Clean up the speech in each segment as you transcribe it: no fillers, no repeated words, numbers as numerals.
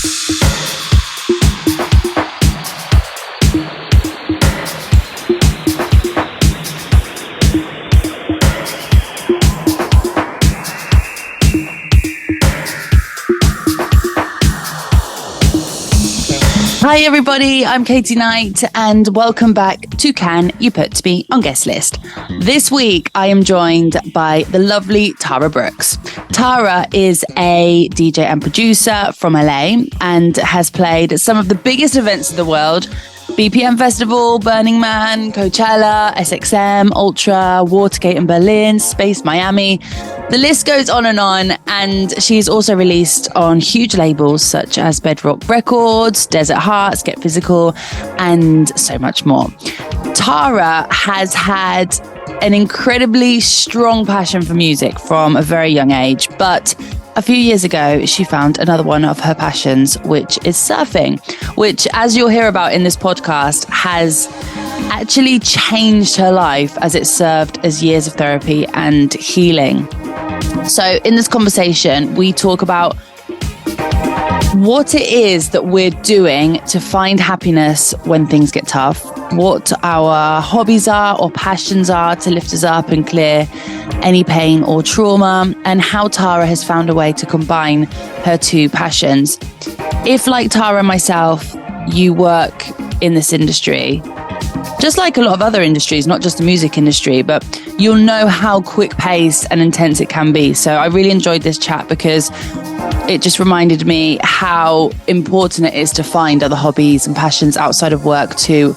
Hi everybody, I'm Katie Knight and welcome back to Can You Put Me on Guestlist. This week I am joined by the lovely Tara Brooks. Tara is a DJ and producer from LA and has played at some of the biggest events in the world: BPM Festival, Burningman, Coachella, SXM, Ultra, Watergate in Berlin, Space Miami. The list goes on, and she's also released on huge labels such as Bedrock Records, Desert Hearts, Get Physical, and so much more. Tara has had an incredibly strong passion for music from a very young age, but a few years ago, she found another one of her passions, which is surfing, which, as you'll hear about in this podcast, has actually changed her life as it served as years of therapy and healing. So in this conversation, we talk about what it is that we're doing to find happiness when things get tough, what our hobbies are or passions are to lift us up and clear any pain or trauma, and how Tara has found a way to combine her two passions. If, like Tara and myself, you work in this industry, just like a lot of other industries, not just the music industry, but you'll know how quick-paced and intense it can be. So I really enjoyed this chat because it just reminded me how important it is to find other hobbies and passions outside of work to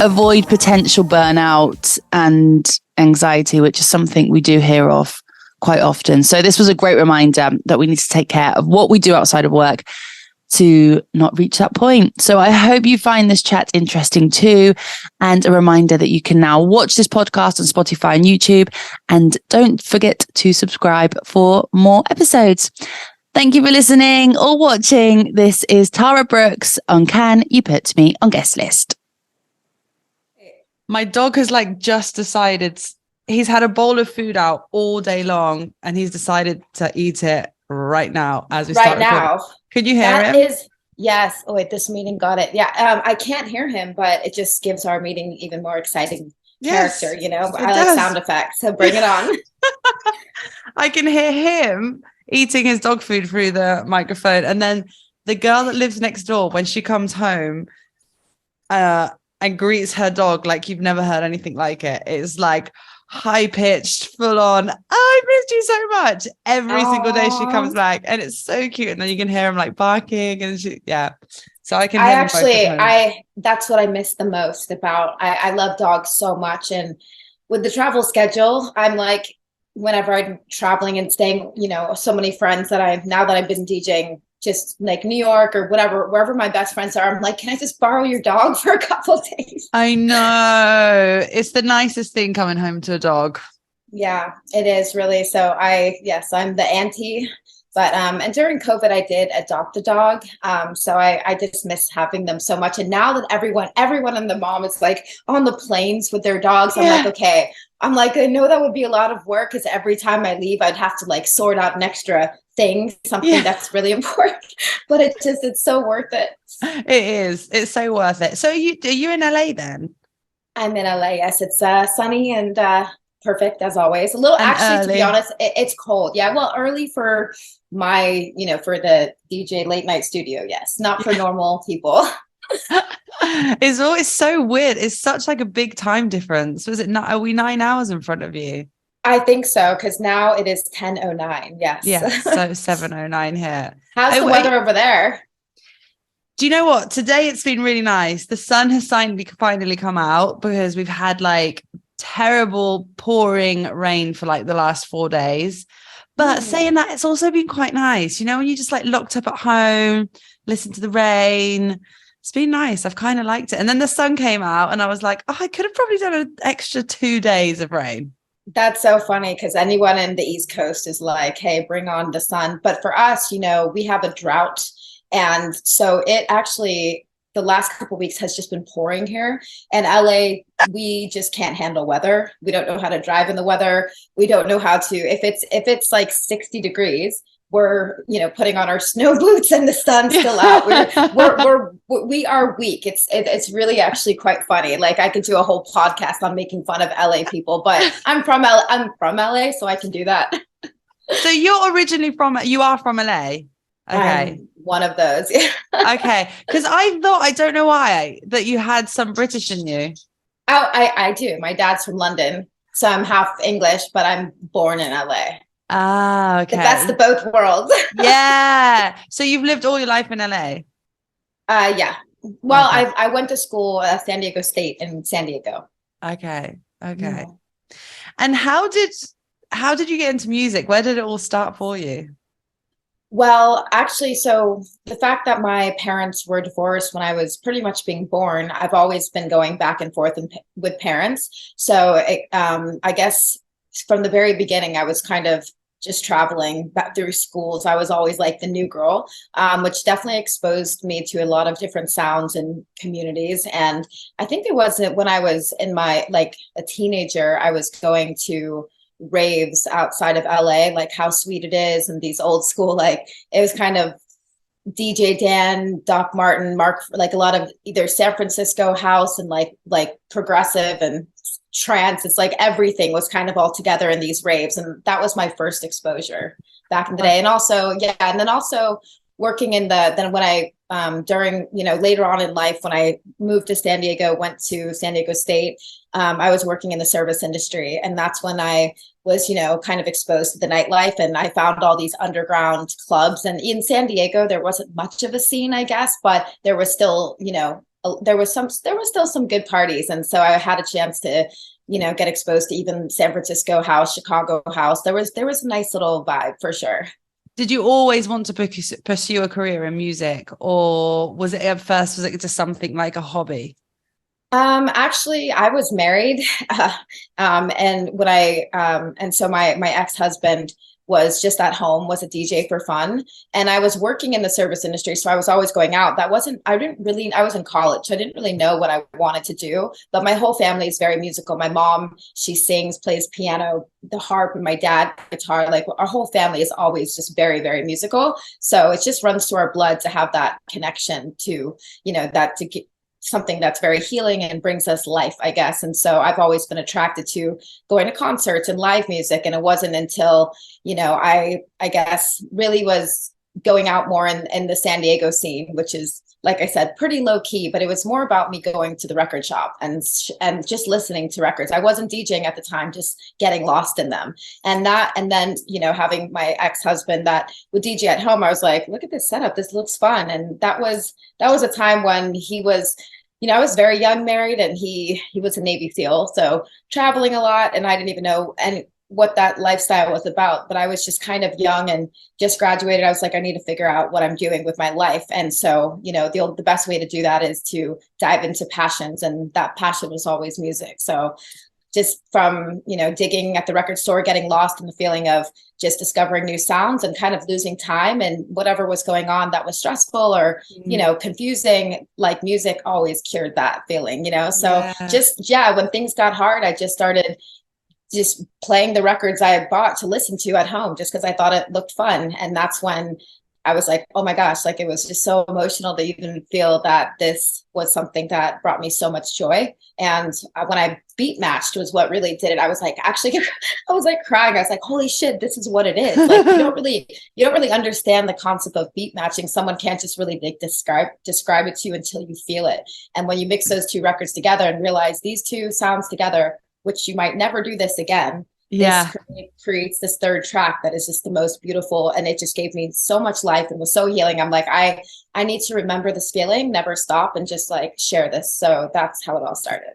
avoid potential burnout and anxiety, which is something we do hear of quite often. So this was a great reminder that we need to take care of what we do outside of work to not reach that point. So I hope you find this chat interesting too. And a reminder that you can now watch this podcast on Spotify and YouTube. And don't forget to subscribe for more episodes. Thank you for listening or watching. This is Tara Brooks on Can You Put Me on Guestlist. My dog has just decided, he's had a bowl of food out all day long and he's decided to eat it right now as we start recording. Could you hear him? Yes. Oh wait, this meeting got it. Yeah. I can't hear him, but it just gives our meeting even more exciting character, I like sound effects. So bring it on. I can hear him eating his dog food through the microphone. And then the girl that lives next door, when she comes home and greets her dog like you've never heard anything like it. It's like high-pitched, full-on, I missed you so much. Every single day she comes back and it's so cute. And then you can hear him barking and so I can hear that's what I miss the most about, I love dogs so much. And with the travel schedule, I'm whenever I'm traveling and staying, so many friends that now that I've been DJing, just like New York or whatever, wherever my best friends are, I'm like, can I just borrow your dog for a couple of days? I know. It's the nicest thing coming home to a dog. Yeah, it is really. So I'm the auntie, but, and during COVID, I did adopt a dog. So I just miss having them so much. And now that everyone and the mom is on the planes with their dogs, I'm like, okay, I know that would be a lot of work because every time I leave, I'd have to sort out an extra thing, something that's really important, but it's so worth it. It is. It's so worth it. So are you in LA then? I'm in LA. Yes, it's sunny and perfect as always. A little, and actually, early. To be honest, it's cold. Yeah, well, early for my, for the DJ late night studio. Yes, not for normal people. It's always so weird. It's such a big time difference. Are we 9 hours in front of you? I think so, because now it is 10:09. Yes. Yeah, so 7:09 here. How's the weather over there? Do you know what? Today it's been really nice. The sun has finally come out because we've had terrible pouring rain for the last 4 days. But saying that, it's also been quite nice. When you just locked up at home, listen to the rain. It's been nice. I've kind of liked it. And then the sun came out and I was like, I could have probably done an extra 2 days of rain. That's so funny because anyone in the East Coast is like, hey, bring on the sun. But for us, we have a drought. And so it actually, the last couple of weeks has just been pouring here. And LA, we just can't handle weather. We don't know how to drive in the weather. We don't know how to, if it's 60 degrees, we're, you know, putting on our snow boots and the sun's still out. We are weak. It's really actually quite funny. Like I could do a whole podcast on making fun of LA people, but I'm from LA, so I can do that. So you are from LA? Okay. I'm one of those. Okay. Because I don't know why, that you had some British in you. Oh, I do. My dad's from London, so I'm half English, but I'm born in LA. Ah, okay. The best of both worlds. Yeah. So you've lived all your life in LA? Yeah. Well, Okay. I went to school at San Diego State in San Diego. Okay. Yeah. And how did you get into music? Where did it all start for you? Well, actually, so the fact that my parents were divorced when I was pretty much being born, I've always been going back and forth with parents. So I guess from the very beginning, I was kind of just traveling back through schools. I was always like the new girl, which definitely exposed me to a lot of different sounds and communities. And I think it wasn't when I was in my like a teenager, I was going to raves outside of LA, like How Sweet It Is, and these old school, like it was kind of DJ Dan, Doc Martin, Mark, like a lot of either San Francisco house and like progressive and trance. It's like everything was kind of all together in these raves, and that was my first exposure back in the day. And also, yeah, and then also working in then when I during, you know, later on in life when I moved to San Diego, went to San Diego State, I was working in the service industry, and that's when I was, you know, kind of exposed to the nightlife, and I found all these underground clubs. And in San Diego there wasn't much of a scene, I guess, but there was still, you know, there was still some good parties. And so I had a chance to, you know, get exposed to even San Francisco house, Chicago house. There was a nice little vibe for sure. Did you always want to pursue a career in music, or was it at first, was it just something like a hobby? Actually, I was married, and when and so my ex-husband was just at home, was a DJ for fun, and I was working in the service industry, so I was always going out. I was in college, so I didn't really know what I wanted to do, but my whole family is very musical. My mom, she sings, plays piano, the harp, and my dad, guitar. Like our whole family is always just very, very musical. So it just runs through our blood to have that connection to, you know, that to get something that's very healing and brings us life, I guess. And so I've always been attracted to going to concerts and live music. And it wasn't until, you know, I guess really was going out more in the San Diego scene, which is, like I said, pretty low key, but it was more about me going to the record shop and just listening to records. I wasn't DJing at the time, just getting lost in them. And then, you know, having my ex-husband that would DJ at home, I was like, look at this setup. This looks fun. And that was a time when he was, you know, I was very young, married, and he was a Navy SEAL. So traveling a lot, and I didn't even know what that lifestyle was about, but I was just kind of young and just graduated. I was like, I need to figure out what I'm doing with my life. And so, you know, the best way to do that is to dive into passions, and that passion was always music. So just from, you know, digging at the record store, getting lost in the feeling of just discovering new sounds and kind of losing time, and whatever was going on that was stressful or, you know, confusing, like music always cured that feeling, you know? So when things got hard, I just started just playing the records I had bought to listen to at home just because I thought it looked fun. And that's when I was like, oh my gosh, like it was just so emotional to even feel that this was something that brought me so much joy. And when I beat matched was what really did it. I was like, actually, I was like crying. I was like, holy shit, this is what it is. Like you don't really understand the concept of beat matching. Someone can't just really like describe it to you until you feel it. And when you mix those two records together and realize these two sounds together, which you might never do this again. Yeah. This creates this third track that is just the most beautiful. And it just gave me so much life and was so healing. I'm like, I need to remember this feeling, never stop, and just like share this. So that's how it all started.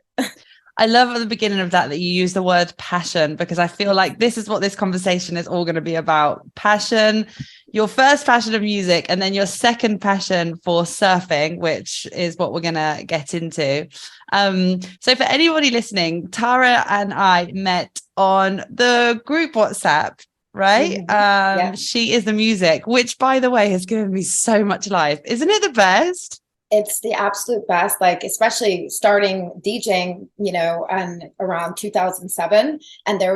I love at the beginning of that you use the word passion, because I feel like this is what this conversation is all going to be about. Passion, your first passion of music, and then your second passion for surfing, which is what we're going to get into. So for anybody listening, Tara and I met on the group WhatsApp, right? Yeah. She is the music, which by the way has given me so much life. Isn't it the best? It's the absolute best, like especially starting DJing, you know, and around 2007. And that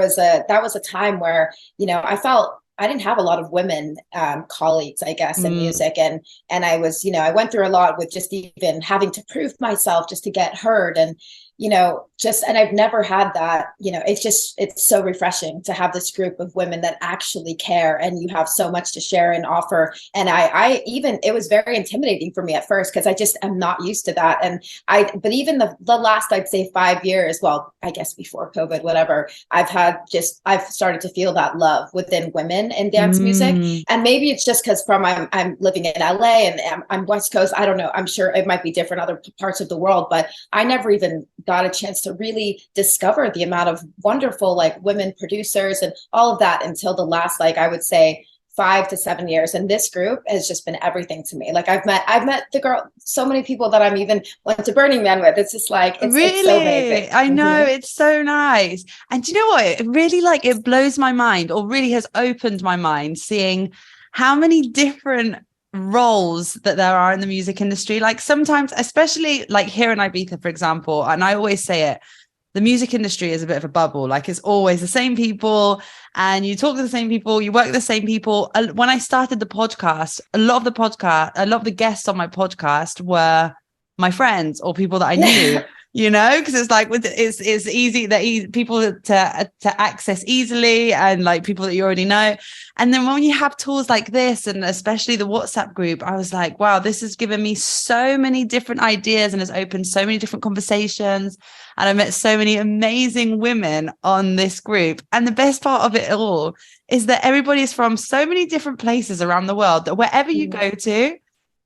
was a time where, you know, I felt I didn't have a lot of women colleagues, I guess, in music. And I was, I went through a lot with just even having to prove myself just to get heard. And, and I've never had that, it's so refreshing to have this group of women that actually care, and you have so much to share and offer. And it was very intimidating for me at first, because I just am not used to that. But even the last, I'd say 5 years, well, I guess before COVID, whatever, I've started to feel that love within women in dance music. And maybe it's just because I'm living in LA and I'm West Coast. I don't know. I'm sure it might be different other parts of the world, but I never even got a chance to really discover the amount of wonderful women producers and all of that until the last, I would say 5 to 7 years. And this group has just been everything to me. I've met so many people that I'm even went to Burningman with. It's just it's so amazing. I know, it's so nice. And do you know what? It really it blows my mind, or really has opened my mind, seeing how many different roles that there are in the music industry. Sometimes, especially here in Ibiza, for example, and I always say it, the music industry is a bit of a bubble. It's always the same people, and you talk to the same people, you work with the same people. When I started the podcast, a lot of the guests on my podcast were my friends or people that I knew. Because it's it's easy, that people to access easily, and people that you already know. And then when you have tools like this, and especially the WhatsApp group, I was like, wow, this has given me so many different ideas and has opened so many different conversations. And I met so many amazing women on this group. And the best part of it all is that everybody is from so many different places around the world, that wherever you go to,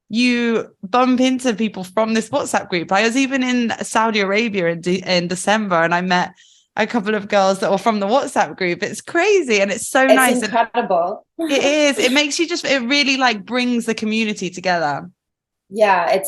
you bump into people from this WhatsApp group. I was even in Saudi Arabia in December, and I met a couple of girls that were from the WhatsApp group. It's crazy, and it's so nice. It's incredible. It is. It makes you it really brings the community together. Yeah, and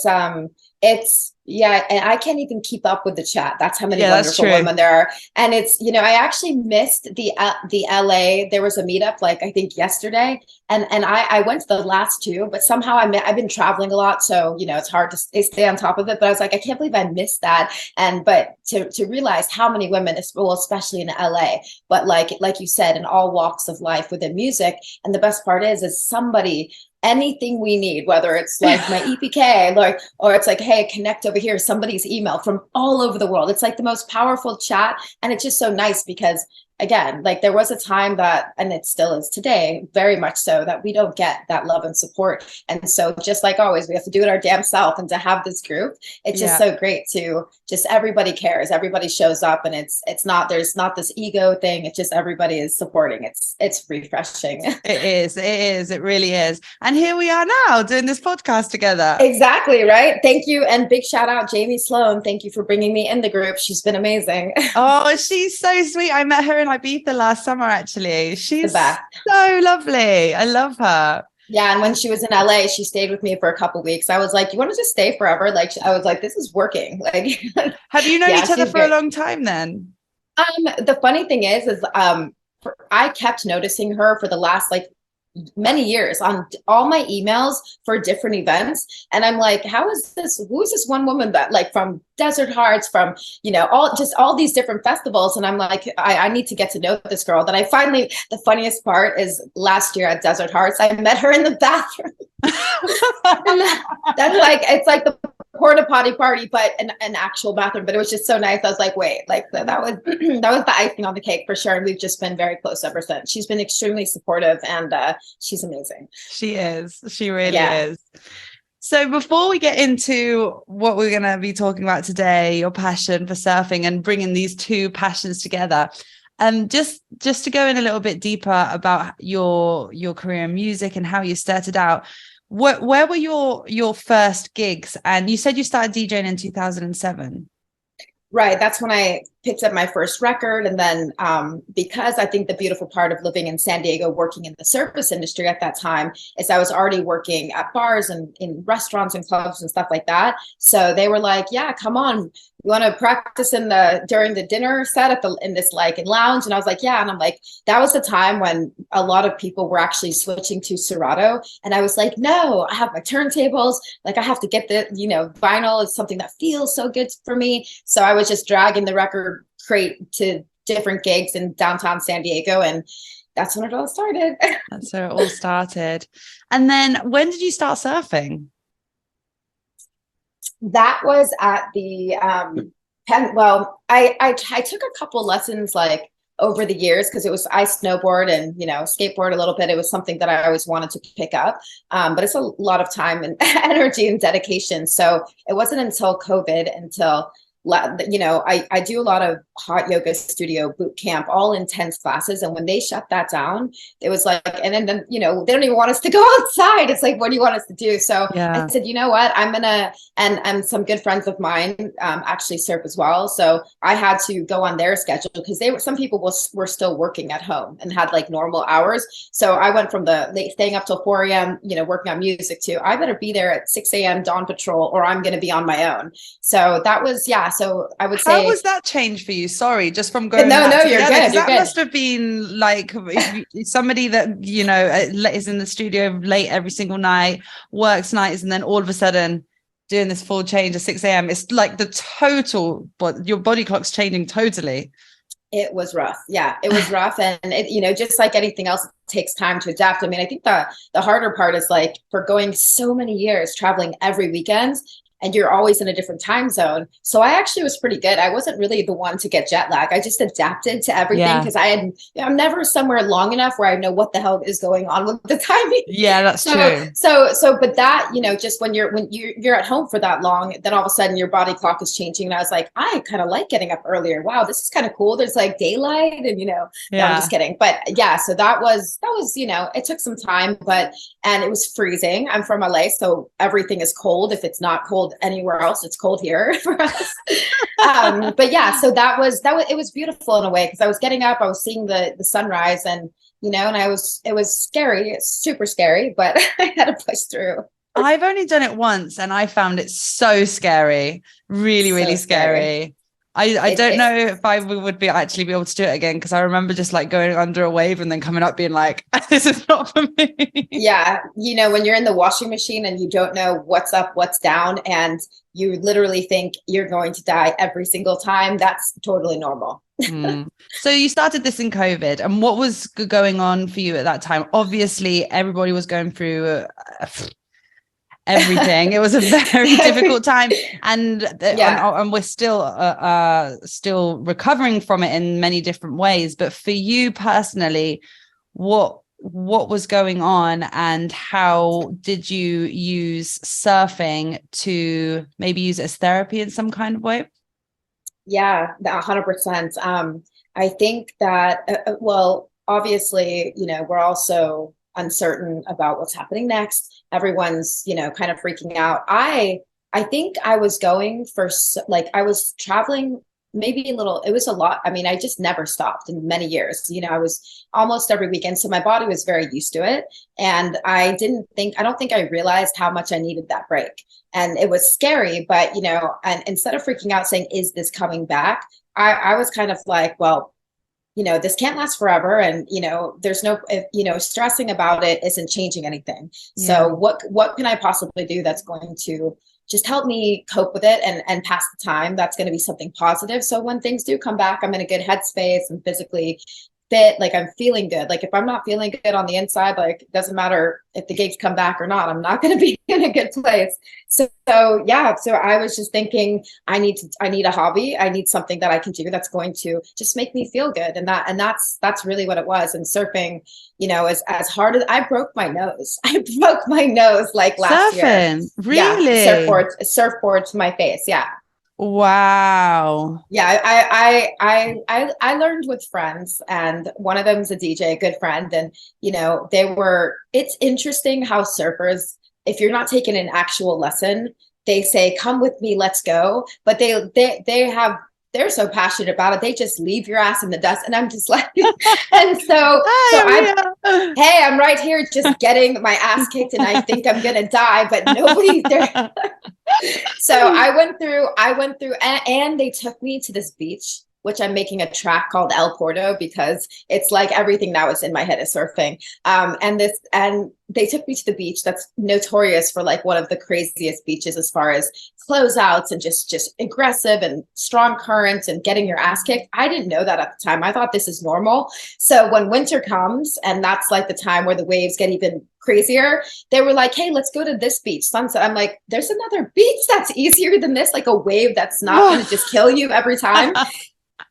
I can't even keep up with the chat. That's how many wonderful women there are. And it's, I actually missed the LA. There was a meetup, I think yesterday, and I went to the last two, but somehow I've been traveling a lot, so it's hard to stay on top of it. But I was like, I can't believe I missed that. But to realize how many women, especially in LA, but like you said, in all walks of life within music. And the best part is somebody, anything we need, whether it's my EPK, or it's hey, connect over here, somebody's email from all over the world. It's the most powerful chat. And it's just so nice because, again, there was a time that, and it still is today, very much so, that we don't get that love and support. And so just like always, we have to do it our damn self. And to have this group, it's just so great to just, everybody cares, everybody shows up, and there's not this ego thing. It's just everybody is supporting. It's refreshing. It is. It really is. And here we are now doing this podcast together. Exactly. Right. Thank you. And big shout out, Jamie Sloan. Thank you for bringing me in the group. She's been amazing. Oh, she's so sweet. I met her in Ibiza last summer, actually. She's so lovely. I love her. Yeah, and when she was in LA, she stayed with me for a couple of weeks. I was like, "You want to just stay forever?" I was like, "This is working." Have you known each other for a long time then? The funny thing is I kept noticing her for the last many years on all my emails for different events, and I'm like, who's this one woman that from Desert Hearts, from all these different festivals, and I'm like, I need to get to know this girl. That I finally, the funniest part is last year at Desert Hearts, I met her in the bathroom. And that's it's the porta potty party, but an actual bathroom. But it was just so nice. I was like, wait, that was that was the icing on the cake for sure. And we've just been very close ever since. She's been extremely supportive, and she's amazing. She is. She really is. So before we get into what we're going to be talking about today, your passion for surfing and bringing these two passions together, just to go in a little bit deeper about your career in music and how you started out. Where were your first gigs? And you said you started DJing in 2007. Right. That's when I picked up my first record. And then because I think the beautiful part of living in San Diego, working in the service industry at that time, is I was already working at bars and in restaurants and clubs and stuff like that. So they were like, yeah, come on. You want to practice during the dinner set in this lounge? And I was like, yeah. And I'm like, that was the time when a lot of people were actually switching to Serato. And I was like, no, I have my turntables. I have to get the, vinyl is something that feels so good for me. So I was just dragging the record crate to different gigs in downtown San Diego. And that's when it all started. That's where it all started. And then when did you start surfing? That was at the Penn. Well, I took a couple lessons like over the years because I snowboard and skateboard a little bit. It was something that I always wanted to pick up, but it's a lot of time and energy and dedication. So it wasn't until COVID I do a lot of hot yoga studio boot camp, all intense classes. And when they shut that down, it was like, and then, they don't even want us to go outside. It's like, what do you want us to do? So I said, you know what, and some good friends of mine actually surf as well. So I had to go on their schedule because some people were still working at home and had like normal hours. So I went from staying up till 4 a.m., working on music to, I better be there at 6 a.m. dawn patrol or I'm going to be on my own. So that was, so I would say. How was that change for you? Sorry, just from going. No, you're good. That must have been like somebody that, is in the studio late every single night, works nights, and then all of a sudden doing this full change at 6 a.m. It's like but your body clock's changing totally. It was rough. Yeah, it was rough. And it, just like anything else, it takes time to adapt. I mean, I think the harder part is like for going so many years, traveling every weekend, and you're always in a different time zone. So I actually was pretty good. I wasn't really the one to get jet lag. I just adapted to everything because I'm never somewhere long enough where I know what the hell is going on with the timing. Yeah, that's true. But that, just when you're at home for that long, then all of a sudden your body clock is changing. And I was like, I kind of like getting up earlier. Wow, this is kind of cool. There's like daylight and, no, I'm just kidding. But yeah, so that was, it took some time, and it was freezing. I'm from LA, so everything is cold. If it's not cold anywhere else, it's cold here for us. But yeah, so that was it was beautiful in a way because I was getting up, I was seeing the sunrise, and and it was scary. It's super scary, but I had to push through. I've only done it once and I found it so scary, really scary. I don't know if I would actually be able to do it again because I remember just like going under a wave and then coming up being like, this is not for me. Yeah. When you're in the washing machine and you don't know what's up, what's down, and you literally think you're going to die every single time, that's totally normal. So you started this in COVID, and what was going on for you at that time? Obviously, everybody was going through everything. It was a very difficult time, and we're still recovering from it in many different ways. But for you personally, what was going on, and how did you use surfing to maybe use it as therapy in some kind of way? Yeah, 100%. I think that obviously, we're also uncertain about what's happening next. Everyone's, kind of freaking out. I think I was going for, I was traveling maybe a little, it was a lot. I mean, I just never stopped in many years. I was almost every weekend. So my body was very used to it. And I don't think I realized how much I needed that break. And it was scary, but, and instead of freaking out saying, is this coming back? I was kind of like, well, this can't last forever. And, there's no, stressing about it isn't changing anything. Yeah. So what can I possibly do that's going to just help me cope with it and pass the time? That's going to be something positive. So when things do come back, I'm in a good headspace and physically fit, like I'm feeling good. Like if I'm not feeling good on the inside, like it doesn't matter if the gigs come back or not, I'm not going to be in a good place. So I was just thinking I need a hobby. I need something that I can do that's going to just make me feel good. And that's really what it was. And surfing, is as hard as I broke my nose. I broke my nose like last year. Really? Yeah, surfboard to my face. Yeah. Wow. Yeah, I learned with friends, and one of them's a DJ, a good friend, and it's interesting how surfers, if you're not taking an actual lesson, they say, come with me, let's go. But they're so passionate about it. They just leave your ass in the dust. And I'm just like, and I'm right here just getting my ass kicked and I think I'm going to die, but nobody's there. So I went through and they took me to this beach which I'm making a track called El Porto because it's like everything now is in my head is surfing. And they took me to the beach that's notorious for like one of the craziest beaches as far as closeouts and just aggressive and strong currents and getting your ass kicked. I didn't know that at the time. I thought this is normal. So when winter comes, and that's like the time where the waves get even crazier, they were like, hey, let's go to this beach, Sunset. I'm like, there's another beach that's easier than this, like a wave that's not going to just kill you every time.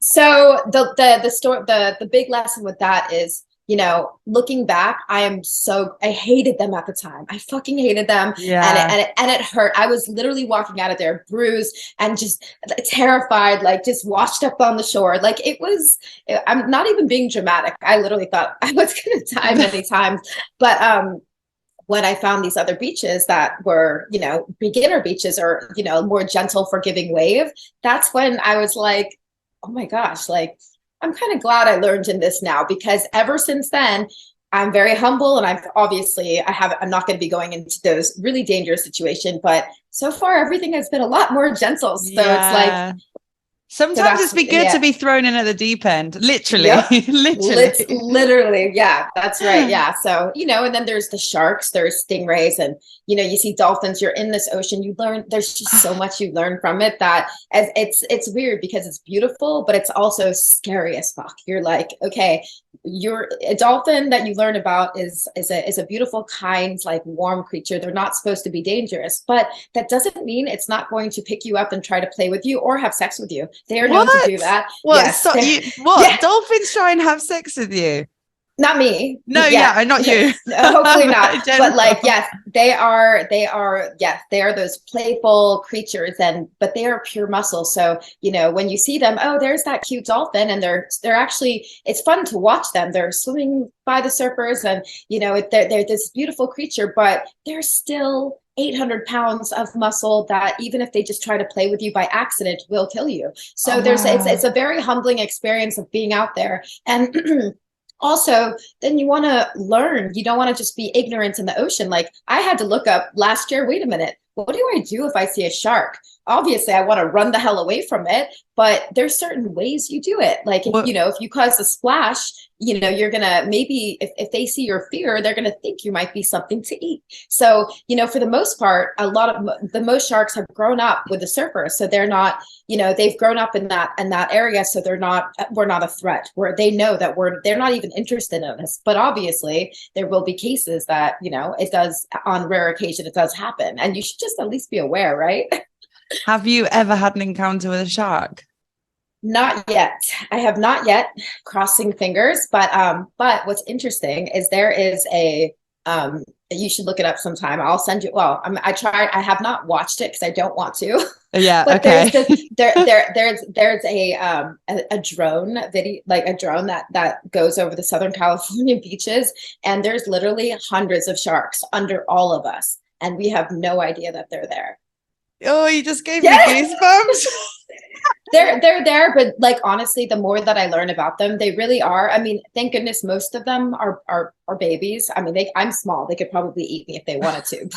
So the big lesson with that is, you know, looking back, I hated them at the time. I fucking hated them. Yeah. And it hurt. I was literally walking out of there bruised and just terrified, like just washed up on the shore. Like I'm not even being dramatic. I literally thought I was going to die many times. But, when I found these other beaches that were, you know, beginner beaches or, you know, more gentle, forgiving wave, that's when I was like, oh my gosh, like, I'm kind of glad I learned in this now, because ever since then, I'm very humble, and I'm not going to be going into those really dangerous situations, but so far everything has been a lot more gentle. So it's like, sometimes it's good to be thrown in at the deep end, literally. Yep. literally. Literally. Yeah, that's right. Yeah. So, you know, and then there's the sharks, there's stingrays, and, you know, you see dolphins, you're in this ocean, you learn, there's just so much you learn from it that it's weird because it's beautiful, but it's also scary as fuck. You're like, okay, a dolphin that you learn about is a beautiful, kind, like warm creature. They're not supposed to be dangerous, but that doesn't mean it's not going to pick you up and try to play with you or have sex with you. They are known to do that. What? Yes, Yeah. Dolphins try and have sex with you? Not me. No, yeah, not you. Hopefully not. But like, yes, they are, yes, they are those playful creatures, but they are pure muscle. So, you know, when you see them, oh, there's that cute dolphin, and they're actually, it's fun to watch them. They're swimming by the surfers, and, you know, they're this beautiful creature, but they're still 800 pounds of muscle that even if they just try to play with you by accident will kill you. So it's a very humbling experience of being out there. And also, then you want to learn. You don't want to just be ignorant in the ocean. Like, I had to look up last year, wait a minute, what do I do if I see a shark? Obviously, I want to run the hell away from it, but there's certain ways you do it. Like, if you cause a splash, you know, you're going to maybe, if they see your fear, they're going to think you might be something to eat. So, you know, for the most part, most sharks have grown up with the surfers. So they're not, you know, they've grown up in that area. So we're not a threat, where they know that they're not even interested in us. But obviously there will be cases that, you know, it does, on rare occasion, it does happen. And you should just at least be aware, right? Have you ever had an encounter with a shark? Not yet. I have not yet, crossing fingers. But what's interesting is there is you should look it up sometime. I'll send you. Well, I have not watched it because I don't want to. Yeah. But okay. there's a drone video, like a drone that goes over the Southern California beaches, and there's literally hundreds of sharks under all of us, and we have no idea that they're there. Oh, you just gave me goosebumps. They're there, but like, honestly, the more that I learn about them, they really are. I mean, thank goodness most of them are babies. I mean, I'm small. They could probably eat me if they wanted to,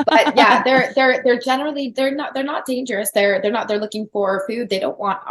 but yeah, they're generally, they're not dangerous. They're looking for food. They don't want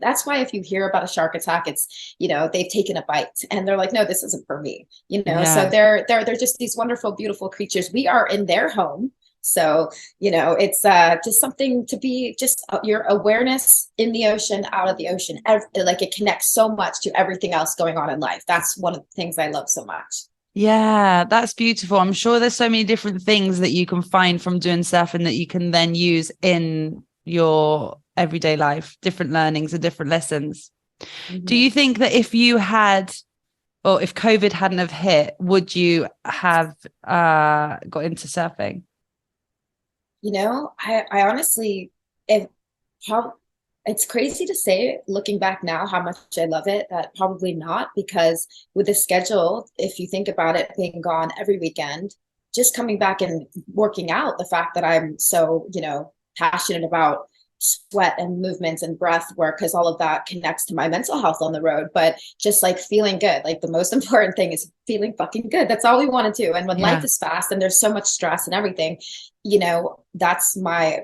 that's why if you hear about a shark attack, it's, you know, they've taken a bite and they're like, no, this isn't for me, you know? Yeah. So they're just these wonderful, beautiful creatures. We are in their home. So, you know, it's just something to be, just your awareness in the ocean, out of the ocean, like it connects so much to everything else going on in life. That's one of the things I love so much. Yeah, that's beautiful. I'm sure there's so many different things that you can find from doing surfing that you can then use in your everyday life, different learnings and different lessons. Mm-hmm. Do you think that if COVID hadn't have hit, would you have got into surfing? You know, I honestly, it's crazy to say, looking back now, how much I love it, that probably not, because with the schedule, if you think about it being gone every weekend, just coming back and working out, the fact that I'm so, you know, passionate about sweat and movements and breath work, because all of that connects to my mental health on the road. But just like feeling good, like the most important thing is feeling fucking good. That's all we want to do. And when life is fast and there's so much stress and everything, you know, that's my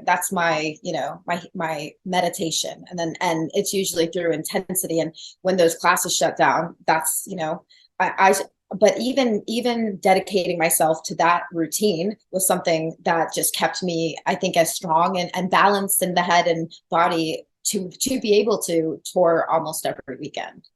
you know, my meditation. And it's usually through intensity. And when those classes shut down, that's, you know, but even dedicating myself to that routine was something that just kept me, I think, as strong and balanced in the head and body to be able to tour almost every weekend.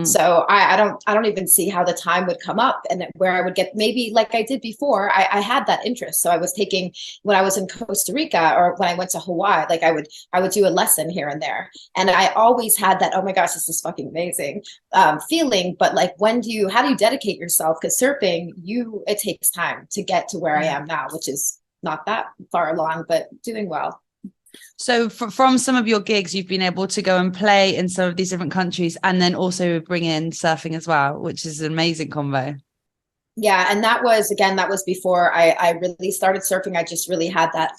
So I don't even see how the time would come up and where I would get, maybe like I did before, I had that interest. So I was taking, when I was in Costa Rica or when I went to Hawaii, like I would do a lesson here and there. And I always had that, oh my gosh, this is fucking amazing feeling. But like, how do you dedicate yourself? Because surfing, it takes time to get to where I am now, which is not that far along, but doing well. So from some of your gigs, you've been able to go and play in some of these different countries and then also bring in surfing as well, which is an amazing combo. Yeah. And that was before I really started surfing. I just really had that.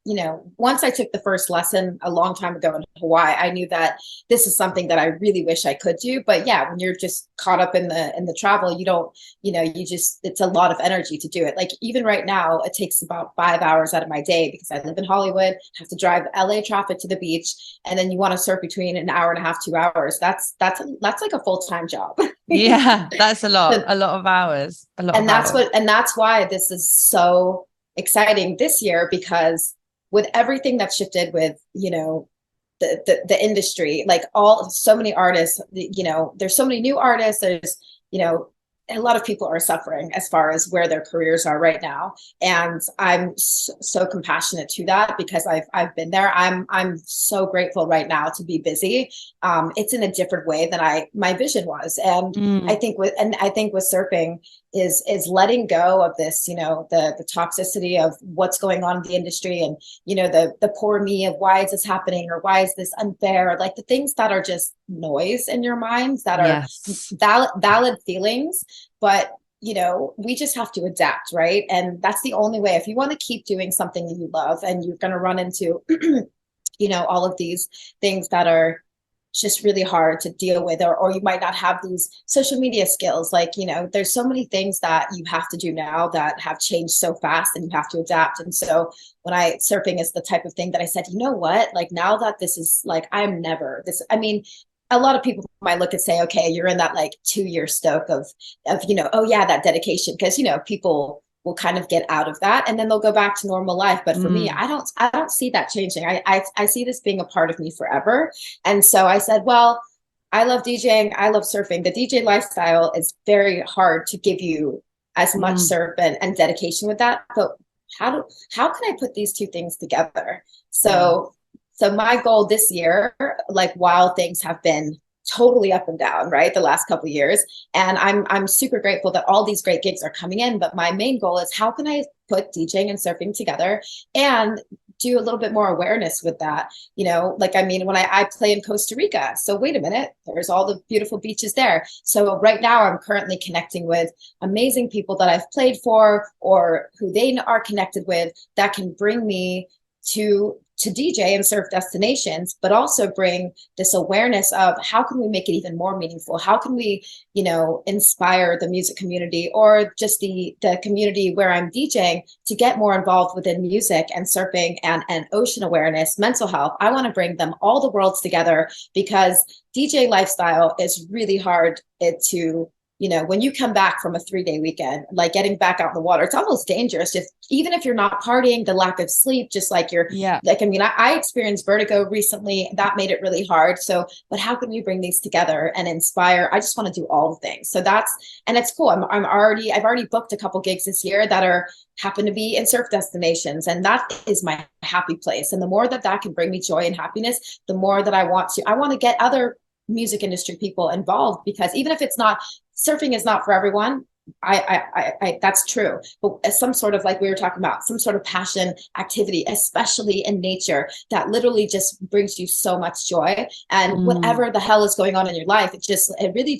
You know, once I took the first lesson a long time ago in Hawaii, I knew that this is something that I really wish I could do. But yeah, when you're just caught up in the travel, you don't, you know, it's a lot of energy to do it. Like even right now, it takes about 5 hours out of my day because I live in Hollywood, have to drive LA traffic to the beach. And then you want to surf between an hour and a half, 2 hours. That's like a full-time job. Yeah, that's a lot of hours. That's why this is so exciting this year, because with everything that's shifted with, you know, the industry, like so many artists, you know, there's so many new artists, there's, you know, a lot of people are suffering as far as where their careers are right now. And I'm so compassionate to that because I've been there. I'm so grateful right now to be busy. It's in a different way than my vision was. And I think with surfing is letting go of this, you know, the toxicity of what's going on in the industry and, you know, the poor me of why is this happening or why is this unfair? Like the things that are just noise in your minds that are valid feelings. But, you know, we just have to adapt, right? And that's the only way. If you want to keep doing something that you love and you're going to run into, you know, all of these things that are just really hard to deal with, or you might not have these social media skills. Like, you know, there's so many things that you have to do now that have changed so fast and you have to adapt. And so surfing is the type of thing that I said, you know what, like now that this is like, I mean, a lot of people might look and say, okay, you're in that like 2-year stoke of, you know, oh yeah, that dedication. Cause you know, people will kind of get out of that and then they'll go back to normal life. But for me, I don't see that changing. I see this being a part of me forever. And so I said, well, I love DJing. I love surfing. The DJ lifestyle is very hard to give you as much surf and dedication with that. But how can I put these two things together? So my goal this year, like while things have been totally up and down, right, the last couple of years, and I'm super grateful that all these great gigs are coming in, but my main goal is how can I put DJing and surfing together and do a little bit more awareness with that, you know, like, I mean, when I play in Costa Rica, so wait a minute, there's all the beautiful beaches there. So right now I'm currently connecting with amazing people that I've played for or who they are connected with that can bring me to DJ and surf destinations, but also bring this awareness of how can we make it even more meaningful? How can we, you know, inspire the music community or just the community where I'm DJing to get more involved within music and surfing and ocean awareness, mental health. I want to bring them all the worlds together because DJ lifestyle is really hard to, you know, when you come back from a 3-day weekend, like getting back out in the water, it's almost dangerous. Just even if you're not partying, the lack of sleep, just like like, I mean, I experienced vertigo recently. That made it really hard. So, but how can we bring these together and inspire? I just want to do all the things. So and it's cool. I've already booked a couple gigs this year that happen to be in surf destinations. And that is my happy place. And the more that can bring me joy and happiness, the more that I want to get other music industry people involved, because even if it's not, surfing is not for everyone. I that's true. But as some sort of, like we were talking about, some sort of passion activity, especially in nature, that literally just brings you so much joy. And whatever the hell is going on in your life, it really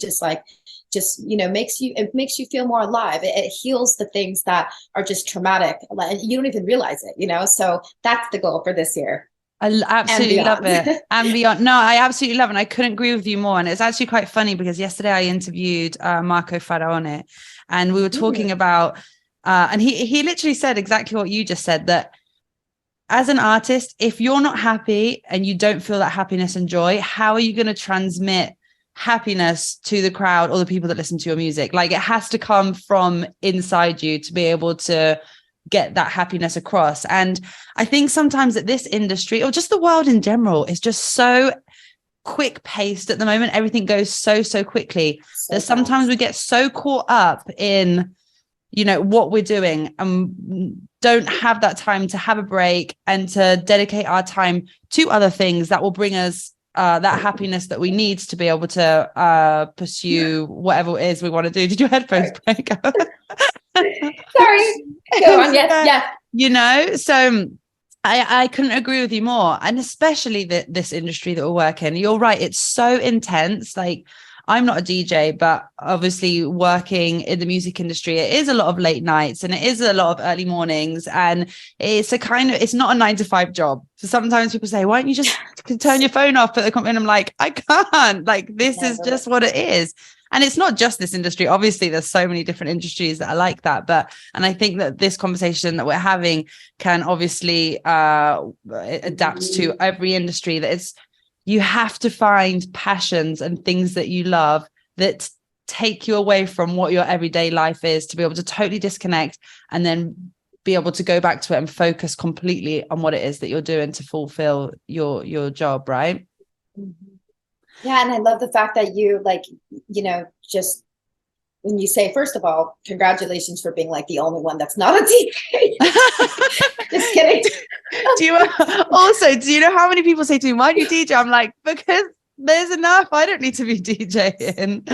you know, makes you feel more alive. It heals the things that are just traumatic. You don't even realize it, you know? So that's the goal for this year. Absolutely love it. And beyond. No, I absolutely love it. And I couldn't agree with you more. And it's actually quite funny because yesterday I interviewed Marco Faraone, and we were talking about, and he literally said exactly what you just said, that as an artist, if you're not happy and you don't feel that happiness and joy, how are you going to transmit happiness to the crowd or the people that listen to your music? Like, it has to come from inside you to be able to get that happiness across. And I think sometimes that this industry, or just the world in general, is just so quick paced at the moment. Everything goes so quickly that sometimes we get so caught up in, you know, what we're doing and don't have that time to have a break and to dedicate our time to other things that will bring us that happiness that we need to be able to pursue whatever it is we want to do. Did your headphones break? Sorry. Go on. Yes. You know, so I couldn't agree with you more. And especially this industry that we're working. You're right. It's so intense. Like, I'm not a DJ, but obviously working in the music industry, it is a lot of late nights and it is a lot of early mornings. And it's it's not a 9-to-5 job. So sometimes people say, why don't you just turn your phone off at the company? And I'm like, I can't. Like, this is just what it is. And it's not just this industry. Obviously, there's so many different industries that are like that. And I think that this conversation that we're having can obviously adapt to every industry. You have to find passions and things that you love that take you away from what your everyday life is, to be able to totally disconnect and then be able to go back to it and focus completely on what it is that you're doing to fulfill your job, right? Yeah. And I love the fact that you, like, you know, just when you say, first of all, congratulations for being like the only one that's not a DJ. Just kidding. Do you know how many people say to me, why do you DJ? I'm like, because there's enough. I don't need to be DJing.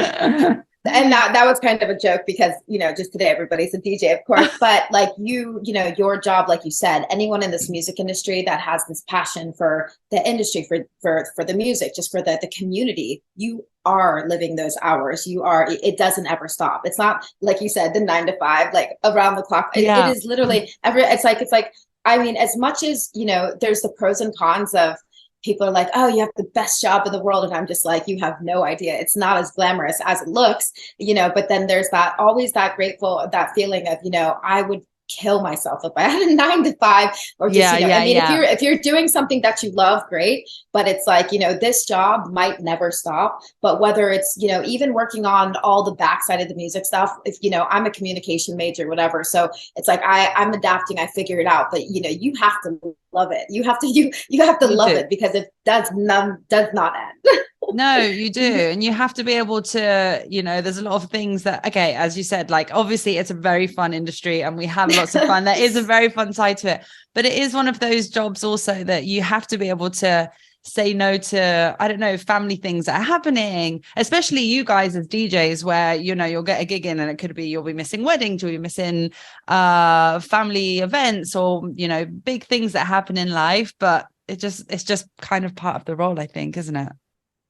And that was kind of a joke because, you know, just today everybody's a DJ, of course, but like you know, your job, like you said, anyone in this music industry that has this passion for the industry, for the music, just for the community, you are living those hours. It doesn't ever stop. It's not like you said, the 9-to-5, like around the clock. It is literally it's like, I mean, as much as, you know, there's the pros and cons of, people are like, oh, you have the best job in the world. And I'm just like, you have no idea. It's not as glamorous as it looks, you know, but then there's always that that feeling of, you know, I would kill myself if I had a 9-to-5 or just, if you're doing something that you love, great. But it's like, you know, this job might never stop, but whether it's, you know, even working on all the backside of the music stuff, if, you know, I'm a communication major, whatever. So it's like, I'm adapting, I figure it out, but you know, you have to love it. You have to love it, because it does not end. No, you do. And you have to be able to, you know, there's a lot of things that, okay, as you said, like, obviously it's a very fun industry and we have lots of fun. There is a very fun side to it, but it is one of those jobs also that you have to be able to say no to, I don't know, family things that are happening, especially you guys as DJs, where, you know, you'll get a gig in and it could be, you'll be missing weddings, you'll be missing family events, or, you know, big things that happen in life, but it's just kind of part of the role, I think, isn't it?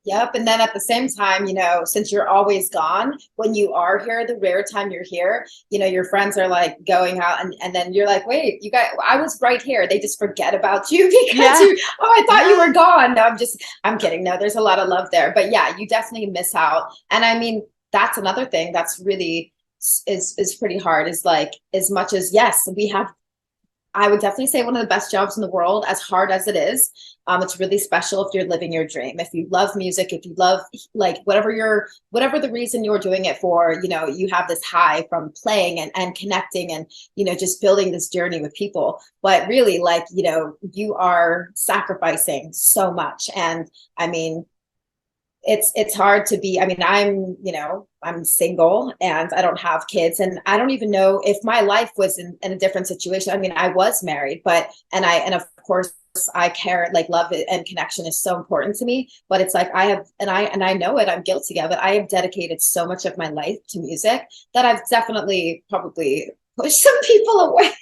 Yep. And then at the same time, you know, since you're always gone, when you are here, the rare time you're here, you know, your friends are like going out and then you're like, wait, you guys, I was right here. They just forget about you because I thought you were gone. No, I'm kidding. No, there's a lot of love there, but yeah, you definitely miss out. And I mean, that's another thing that's really is pretty hard, is like, as much as, yes, I would definitely say one of the best jobs in the world, as hard as it is. It's really special if you're living your dream. If you love music, if you love, like, whatever the reason you're doing it for, you know, you have this high from playing and connecting and, you know, just building this journey with people. But really, like, you know, you are sacrificing so much. And I mean, it's hard to be, I mean, I'm single and I don't have kids, and I don't even know if my life was in a different situation. I mean, I was married, and of course I care, like, love and connection is so important to me, but it's like I know it, I'm guilty of it. I have dedicated so much of my life to music that I've definitely probably pushed some people away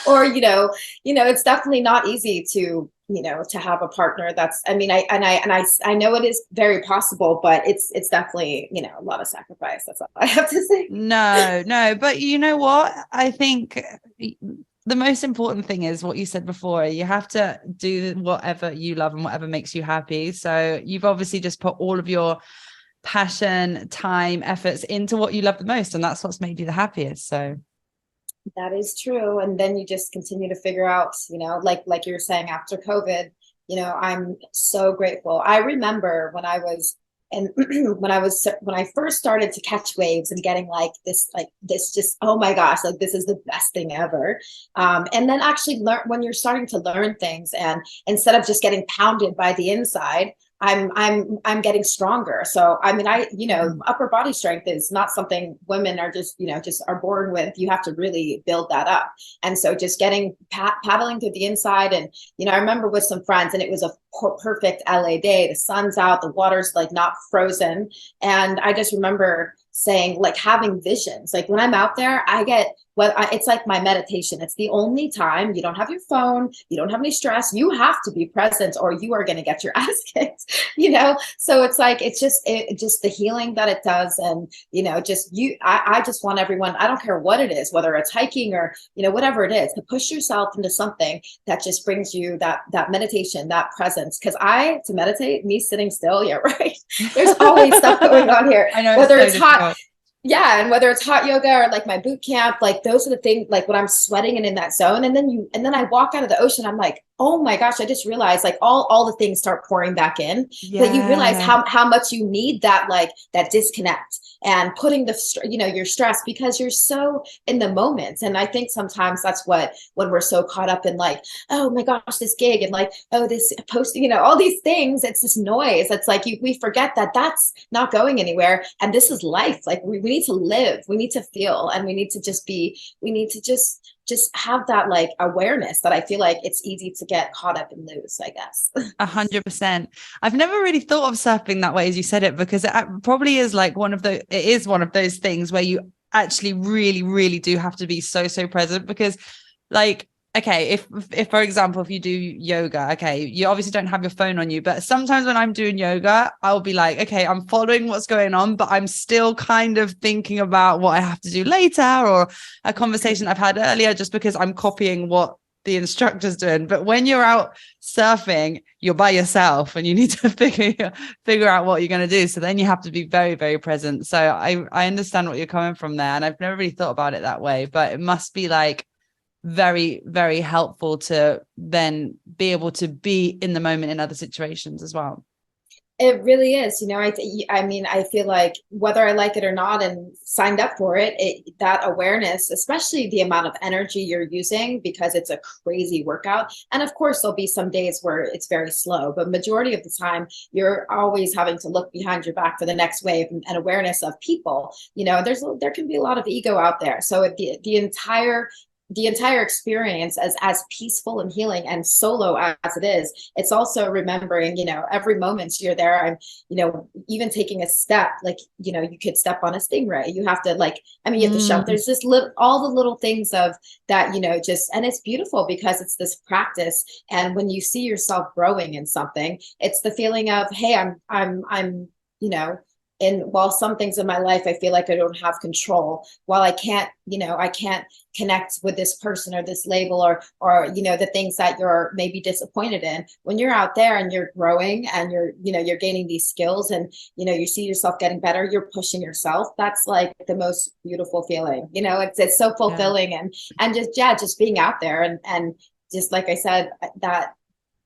or, you know, it's definitely not easy to, you know, to have a partner that's, I mean, I know it is very possible, but it's definitely, you know, a lot of sacrifice. That's all I have to say. No, but you know what? I think the most important thing is what you said before. You have to do whatever you love and whatever makes you happy. So you've obviously just put all of your passion, time, efforts into what you love the most, and that's what's made you the happiest. So that is true. And then you just continue to figure out, like you were saying, after COVID, I'm so grateful. I remember when I was and when I first started to catch waves and getting this just, oh my gosh, like this is the best thing ever. And then actually when you're starting to learn things, and instead of just getting pounded by the inside, I'm getting stronger. So I mean, upper body strength is not something women are just are born with. You have to really build that up. And so just getting paddling through the inside, and I remember with some friends, and it was a perfect LA day. The sun's out, the water's like not frozen, and I just remember saying, like, having visions. Like when I'm out there, it's like my meditation. It's the only time you don't have your phone, you don't have any stress. You have to be present or you are going to get your ass kicked, So it's like, it's just the healing that it does. And, I just want everyone, I don't care what it is, whether it's hiking or, whatever it is, to push yourself into something that just brings you that meditation, that presence. Cause to meditate, me sitting still. Yeah. Right. There's always stuff going on here. I know, whether it's hot. Yeah. And whether it's hot yoga or like my boot camp, like those are the things, like when I'm sweating and in that zone. And then I walk out of the ocean, I'm like, oh my gosh, I just realized like all the things start pouring back in. Yeah. But you realize how much you need that, like that disconnect and putting your stress, because you're so in the moment. And I think sometimes that's when we're so caught up in like, oh my gosh, this gig, and like, oh, this post, all these things, it's this noise. It's like we forget that that's not going anywhere. And this is life. Like we need to live, we need to feel, and we need to just have that like awareness that I feel like it's easy to get caught up and lose, I guess. 100%. I've never really thought of surfing that way as you said it, because it probably is like one of those things where you actually really, really do have to be so present. Because like, okay, if for example, if you do yoga, okay, you obviously don't have your phone on you, but sometimes when I'm doing yoga, I'll be like, okay, I'm following what's going on, but I'm still kind of thinking about what I have to do later, or a conversation I've had earlier, just because I'm copying what the instructor's doing. But when you're out surfing, you're by yourself and you need to figure out what you're going to do. So then you have to be very, very present. So I understand what you're coming from there. And I've never really thought about it that way, but it must be like very, very helpful to then be able to be in the moment in other situations as well. It really is. I mean, I feel like whether I like it or not and signed up for it, that awareness, especially the amount of energy you're using, because it's a crazy workout. And of course, there'll be some days where it's very slow, but majority of the time, you're always having to look behind your back for the next wave, and awareness of people. There can be a lot of ego out there. So the entire experience, as peaceful and healing and solo as it is, it's also remembering, every moment you're there. I'm, even taking a step, like, you could step on a stingray. You have to you have to shout. There's just all the little things of that, and it's beautiful because it's this practice. And when you see yourself growing in something, it's the feeling of, hey, I'm and while some things in my life, I feel like I don't have control, while I can't connect with this person or this label or the things that you're maybe disappointed in, when you're out there and you're growing and you're gaining these skills, and, you see yourself getting better, you're pushing yourself. That's like the most beautiful feeling, it's so fulfilling. Yeah. And just being out there. And just like I said, that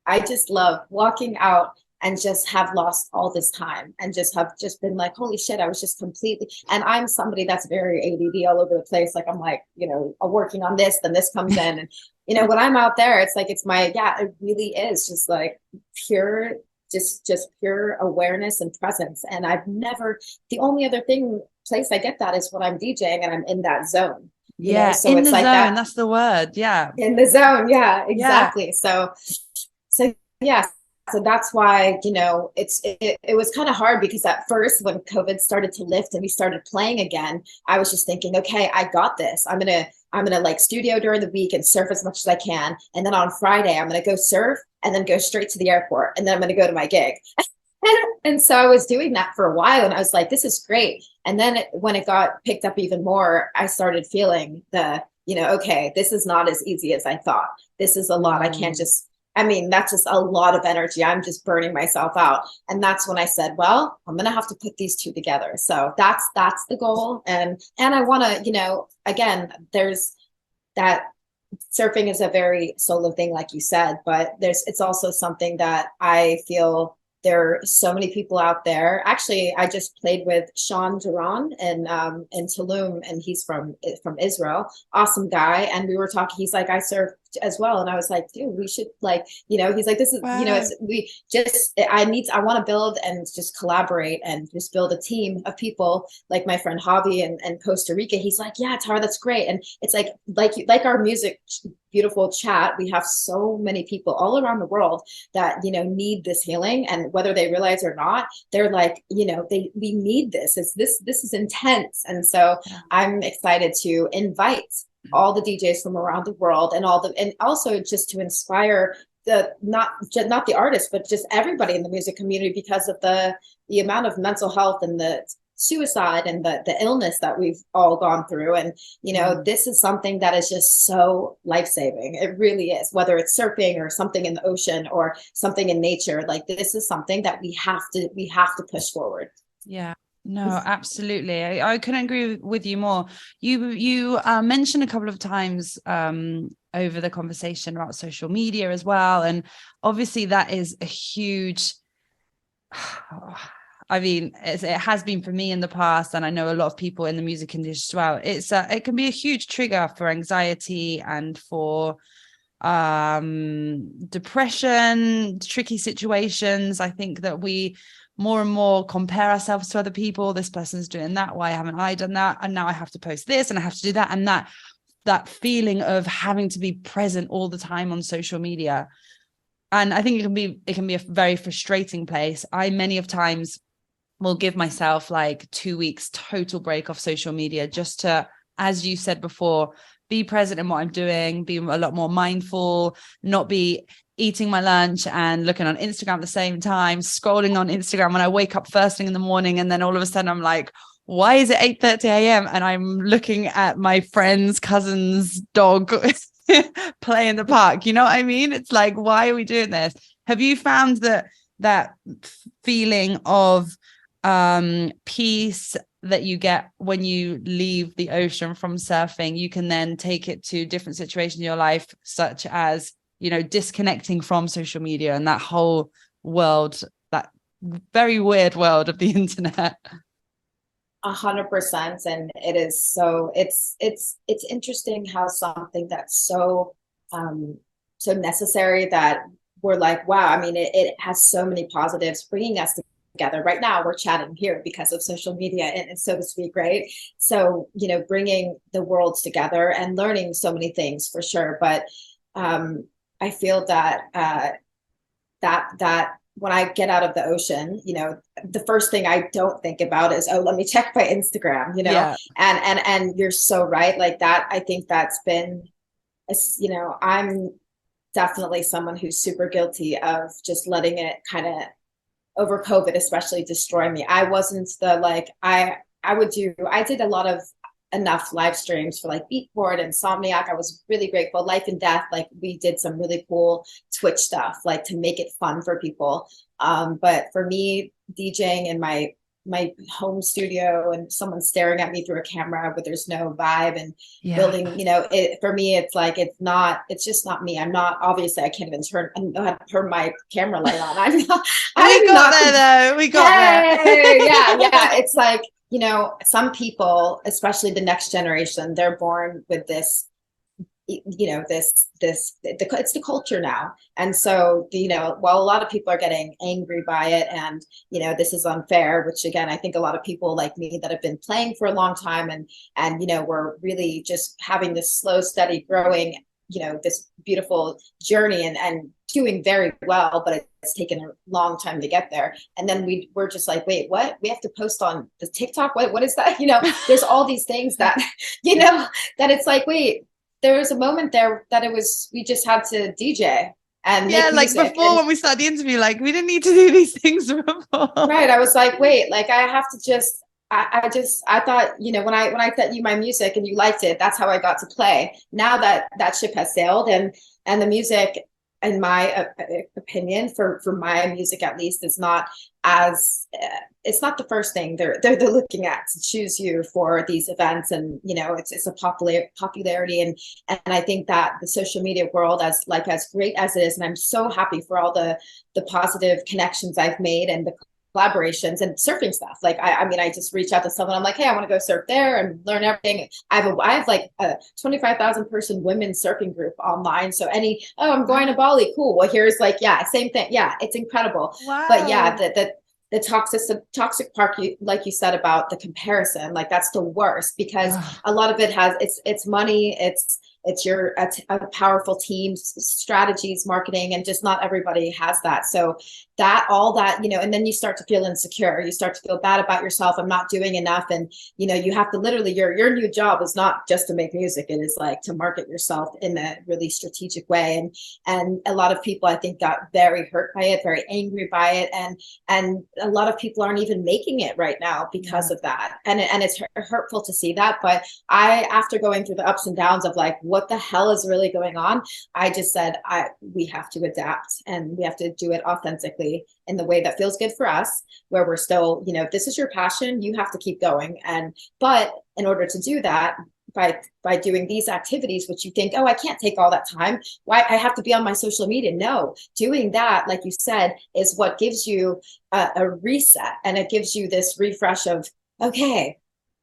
I just love walking out and just have lost all this time and just been like, holy shit, I was just completely, and I'm somebody that's very ADD all over the place. Like, I'm like, I'm working on this, then this comes in. And, when I'm out there, it's like, it really is just like pure, just pure awareness and presence. And the only other place I get that is when I'm DJing and I'm in that zone. Yeah. So in it's the like zone, that's the word. Yeah. In the zone. Yeah, exactly. Yeah. So yeah. So that's why, it was kind of hard, because at first when COVID started to lift and we started playing again, I was just thinking, okay, I got this. I'm going to like studio during the week and surf as much as I can. And then on Friday, I'm going to go surf and then go straight to the airport. And then I'm going to go to my gig. And so I was doing that for a while, and I was like, this is great. And then when it got picked up even more, I started feeling the okay, this is not as easy as I thought. This is a lot. I can't just, that's just a lot of energy. I'm just burning myself out. And that's when I said, well, I'm going to have to put these two together. So that's the goal. And I want to, again, there's that surfing is a very solo thing, like you said, but it's also something that I feel there are so many people out there. Actually, I just played with Sean Duran in Tulum, and he's from Israel. Awesome guy. And we were talking, he's like, I surf as well. And I was like, dude, we should he's like, this is, Wow. I want to build and just collaborate and just build a team of people like my friend Hobby and Costa Rica. He's like, yeah, Tara, that's great. And it's like our music, beautiful chat. We have so many people all around the world that, need this healing. And whether they realize or not, they're like, we need this. This is intense. And so I'm excited to invite all the DJs from around the world and also just to inspire not the artists, but just everybody in the music community, because of the amount of mental health and the suicide and the illness that we've all gone through. And, this is something that is just so life-saving. It really is, whether it's surfing or something in the ocean or something in nature. Like, this is something that we have to push forward. Yeah. No, absolutely. I couldn't agree with you more. You mentioned a couple of times over the conversation about social media as well. And obviously that is a huge, it has been for me in the past, and I know a lot of people in the music industry as well. It can be a huge trigger for anxiety and for depression, tricky situations. I think that we more and more compare ourselves to other people. This person's doing that, why haven't I done that? And now I have to post this and I have to do that. And that feeling of having to be present all the time on social media. And I think it can be a very frustrating place. I many of times will give myself like 2 weeks total break off social media, just to, as you said before, be present in what I'm doing, be a lot more mindful, not be eating my lunch and looking on Instagram at the same time, scrolling on Instagram when I wake up first thing in the morning. And then all of a sudden I'm like, why is it 8:30 a.m. and I'm looking at my friend's cousin's dog play in the park? You know what I mean? It's like, why are we doing this? Have you found that feeling of peace that you get when you leave the ocean from surfing? You can then take it to different situations in your life, such as, disconnecting from social media and that whole world, that very weird world of the internet. 100%. And it is so, it's interesting how something that's so necessary that we're like, wow, it has so many positives bringing us together. Right now we're chatting here because of social media, and so to speak, right? So, bringing the worlds together and learning so many things for sure. But I feel that when I get out of the ocean, the first thing I don't think about is, oh, let me check my Instagram, Yeah. And you're so right. Like that, I think that's been, I'm definitely someone who's super guilty of just letting it kind of over COVID, especially, destroy me. I wasn't I did a lot of enough live streams for like Beatport and Insomniac. I was really grateful. Life and Death, like we did some really cool Twitch stuff, like to make it fun for people. But for me, DJing in my home studio and someone staring at me through a camera, but there's no vibe and building, for me, it's like, it's just not me. I'm not, obviously I can't even turn my camera light on. I'm not, we got there. Yeah. It's like, some people, especially the next generation, they're born with this, it's the culture now. And so, while a lot of people are getting angry by it and, this is unfair, which again, I think a lot of people like me that have been playing for a long time and, we're really just having this slow, steady growing, this beautiful journey and doing very well, but it's taken a long time to get there. And then we're just like, wait, what? We have to post on the TikTok? What is that? There's all these things that, that it's like, wait, there was a moment there that we just had to DJ and like before when we started the interview, like we didn't need to do these things before. Right. I was like, wait, like I have to just, I thought, when I sent you my music and you liked it, that's how I got to play. Now that ship has sailed, and the music, in my opinion, for my music at least, is not as it's not the first thing they're looking at to choose you for these events. And it's a popularity, and I think that the social media world, as great as it is, and I'm so happy for all the positive connections I've made and the collaborations and surfing stuff. Like, I just reach out to someone. I'm like, hey, I want to go surf there and learn everything. I have like a 25,000 person women's surfing group online. So I'm going to Bali. Cool. Well, here's like, yeah, same thing. Yeah, it's incredible. Wow. But yeah, the toxic part, like you said about the comparison, like that's the worst, because a lot of it has, it's money, it's a powerful team, strategies, marketing, and just not everybody has that. So all that, and then you start to feel insecure. You start to feel bad about yourself. I'm not doing enough. And, you have to literally, your new job is not just to make music. It is like to market yourself in a really strategic way. And a lot of people, I think, got very hurt by it, very angry by it. And a lot of people aren't even making it right now because of that. And it's hurtful to see that. But after going through the ups and downs of like, what the hell is really going on, I just said, we have to adapt, and we have to do it authentically in the way that feels good for us, where we're still, if this is your passion, you have to keep going. But in order to do that, by doing these activities, which you think, oh, I can't take all that time, why I have to be on my social media. No, doing that, like you said, is what gives you a reset, and it gives you this refresh of, okay,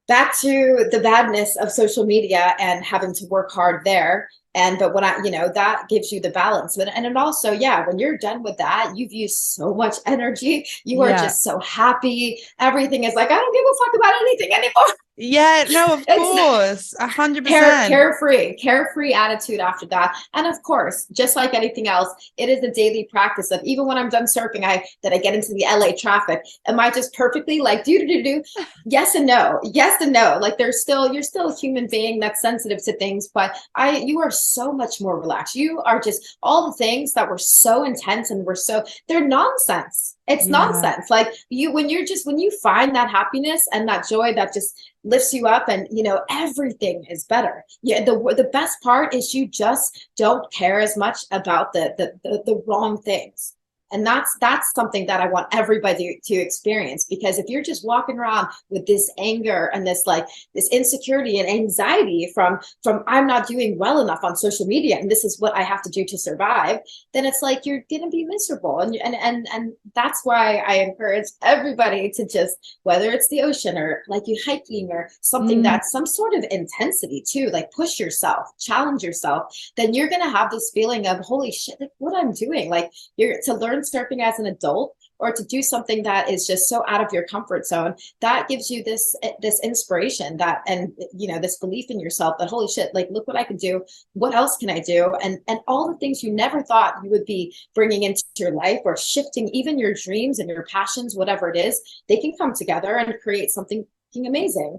back to the badness of social media and having to work hard there. But when that gives you the balance. And it also, when you're done with that, you've used so much energy. You are just so happy. Everything is like, I don't give a fuck about anything anymore. Yeah, no, of course, 100%. Carefree attitude after that. And of course, just like anything else, it is a daily practice of, even when I'm done surfing, I get into the LA traffic. Am I just perfectly like do? Yes and no. Like you're still a human being that's sensitive to things, but you are so much more relaxed. You are just, all the things that were so intense and they're nonsense. It's nonsense. Like when you find that happiness and that joy that just lifts you up, and everything is better. Yeah, the best part is you just don't care as much about the wrong things. And that's something that I want everybody to experience, because if you're just walking around with this anger and this insecurity and anxiety from I'm not doing well enough on social media, and this is what I have to do to survive, then it's like you're gonna be miserable. And that's why I encourage everybody to just, whether it's the ocean or like you hiking or something that's some sort of intensity too, like push yourself, challenge yourself, then you're gonna have this feeling of, holy shit, like what I'm doing. Like you're to learn surfing as an adult, or to do something that is just so out of your comfort zone, that gives you this inspiration, this belief in yourself that, holy shit, like look what I can do, what else can I do, and all the things you never thought you would be bringing into your life, or shifting even your dreams and your passions, whatever it is, they can come together and create something amazing.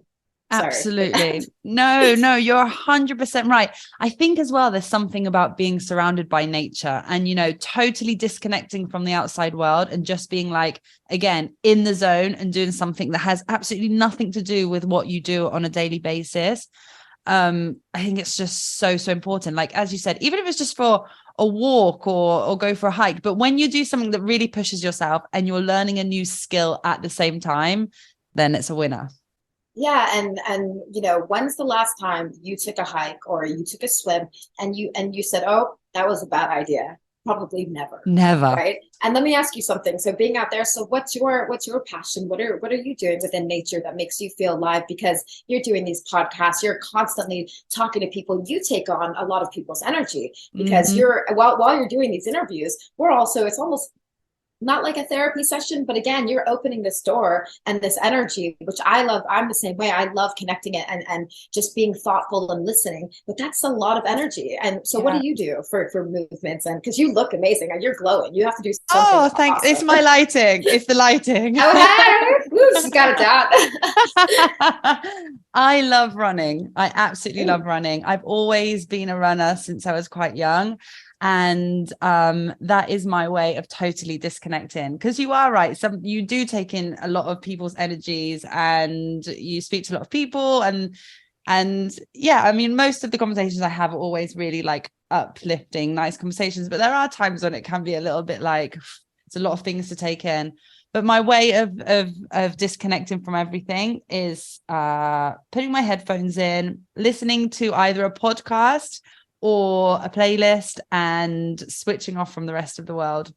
Absolutely. No, you're 100% right. I think as well, there's something about being surrounded by nature and, totally disconnecting from the outside world and just being like, again, in the zone and doing something that has absolutely nothing to do with what you do on a daily basis. I think it's just so important. Like, as you said, even if it's just for a walk or go for a hike, but when you do something that really pushes yourself and you're learning a new skill at the same time, then it's a winner. Yeah. And when's the last time you took a hike or you took a swim and you said, oh, that was a bad idea? Probably never. Right. And let me ask you something. So being out there, so what's your passion? What are you doing within nature that makes you feel alive? Because you're doing these podcasts, you're constantly talking to people, you take on a lot of people's energy, because you're while you're doing these interviews, it's almost not like a therapy session, but again, you're opening this door and this energy, which I love. I'm the same way. I love connecting it and just being thoughtful and listening, but that's a lot of energy. And so what do you do for movements? And because you look amazing and you're glowing, you have to do something. Oh, thanks. Awesome. It's my lighting. It's the lighting. Oh, hey. Woo, she's got it down. I love running. I absolutely love running. I've always been a runner since I was quite young. And that is my way of totally disconnecting, because you are right, you do take in a lot of people's energies and you speak to a lot of people, and yeah, I mean, most of the conversations I have are always really like uplifting, nice conversations, but there are times when it can be a little bit like it's a lot of things to take in. But my way of disconnecting from everything is putting my headphones in, listening to either a podcast or a playlist, and switching off from the rest of the world.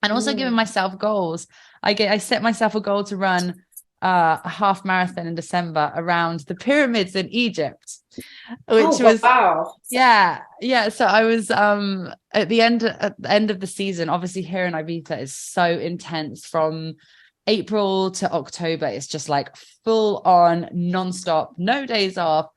And also giving myself goals. I set myself a goal to run a half marathon in December around the pyramids in Egypt, which was wow. yeah. So I was at the end of the season. Obviously, here in Ibiza is so intense from April to October. It's just like full on nonstop, no days off.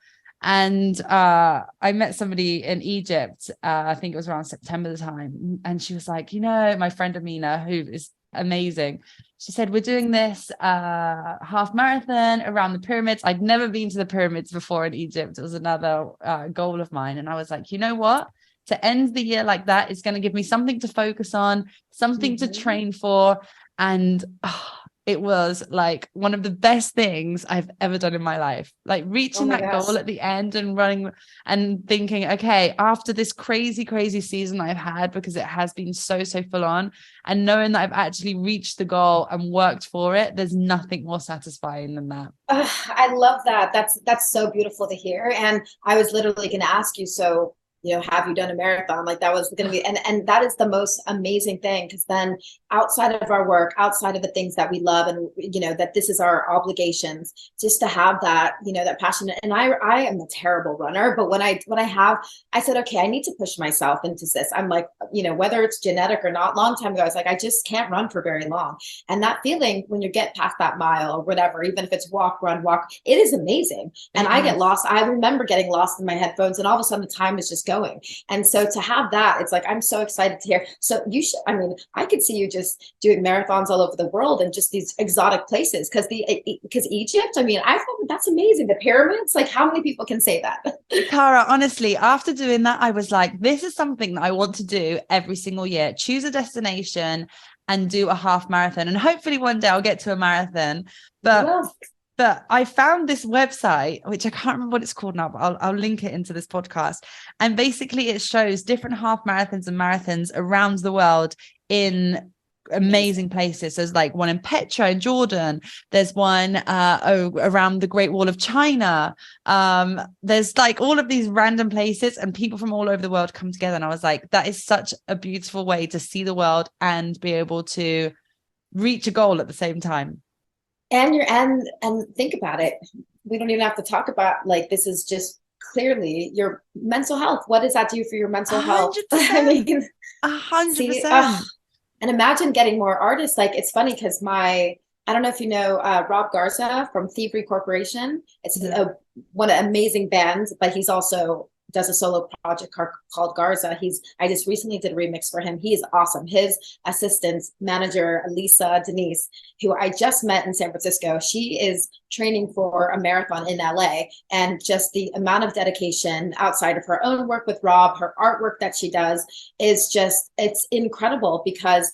And I met somebody in Egypt, I think it was around September the time, and she was like, my friend Amina, who is amazing, she said, we're doing this half marathon around the pyramids. I'd never been to the pyramids before in Egypt. It was another goal of mine. And I was like, you know what, to end the year like that is going to give me something to focus on, something to train for. And it was like one of the best things I've ever done in my life, like reaching that goal at the end and running and thinking, okay, after this crazy season I've had, because it has been so full on, and knowing that I've actually reached the goal and worked for it, there's nothing more satisfying than that. I love that. That's so beautiful to hear. And I was literally going to ask you, so have you done a marathon? Like that was going to be, and that is the most amazing thing, because then outside of our work, outside of the things that we love, and that this is our obligations, just to have that, that passion. And I am a terrible runner, but when I said, okay, I need to push myself into this. I'm like, whether it's genetic or not, long time ago, I was like, I just can't run for very long. And that feeling when you get past that mile or whatever, even if it's walk, it is amazing. And I get lost. I remember getting lost in my headphones, and all of a sudden the time is just going. And so to have that, it's like, I'm so excited to hear. So I could see you just doing marathons all over the world and just these exotic places, because Egypt, I thought that's amazing. The pyramids, like how many people can say that? Cara, honestly, after doing that, I was like, this is something that I want to do every single year. Choose a destination and do a half marathon. And hopefully one day I'll get to a marathon. But I found this website, which I can't remember what it's called now, but I'll link it into this podcast. And basically it shows different half marathons and marathons around the world in amazing places. There's like one in Petra in Jordan. There's one around the Great Wall of China. There's like all of these random places, and people from all over the world come together. And I was like, that is such a beautiful way to see the world and be able to reach a goal at the same time. And think about it. We don't even have to talk about, like, this is just clearly your mental health. What does that do for your mental health? 100%. 100%. And imagine getting more artists. Like, it's funny because I don't know if you know Rob Garza from Thievery Corporation. It's one of amazing bands, but he's also does a solo project called Garza. I just recently did a remix for him. He is awesome. His assistant manager, Lisa Denise, who I just met in San Francisco, she is training for a marathon in LA. And just the amount of dedication outside of her own work with Rob, her artwork that she does is just, it's incredible, because,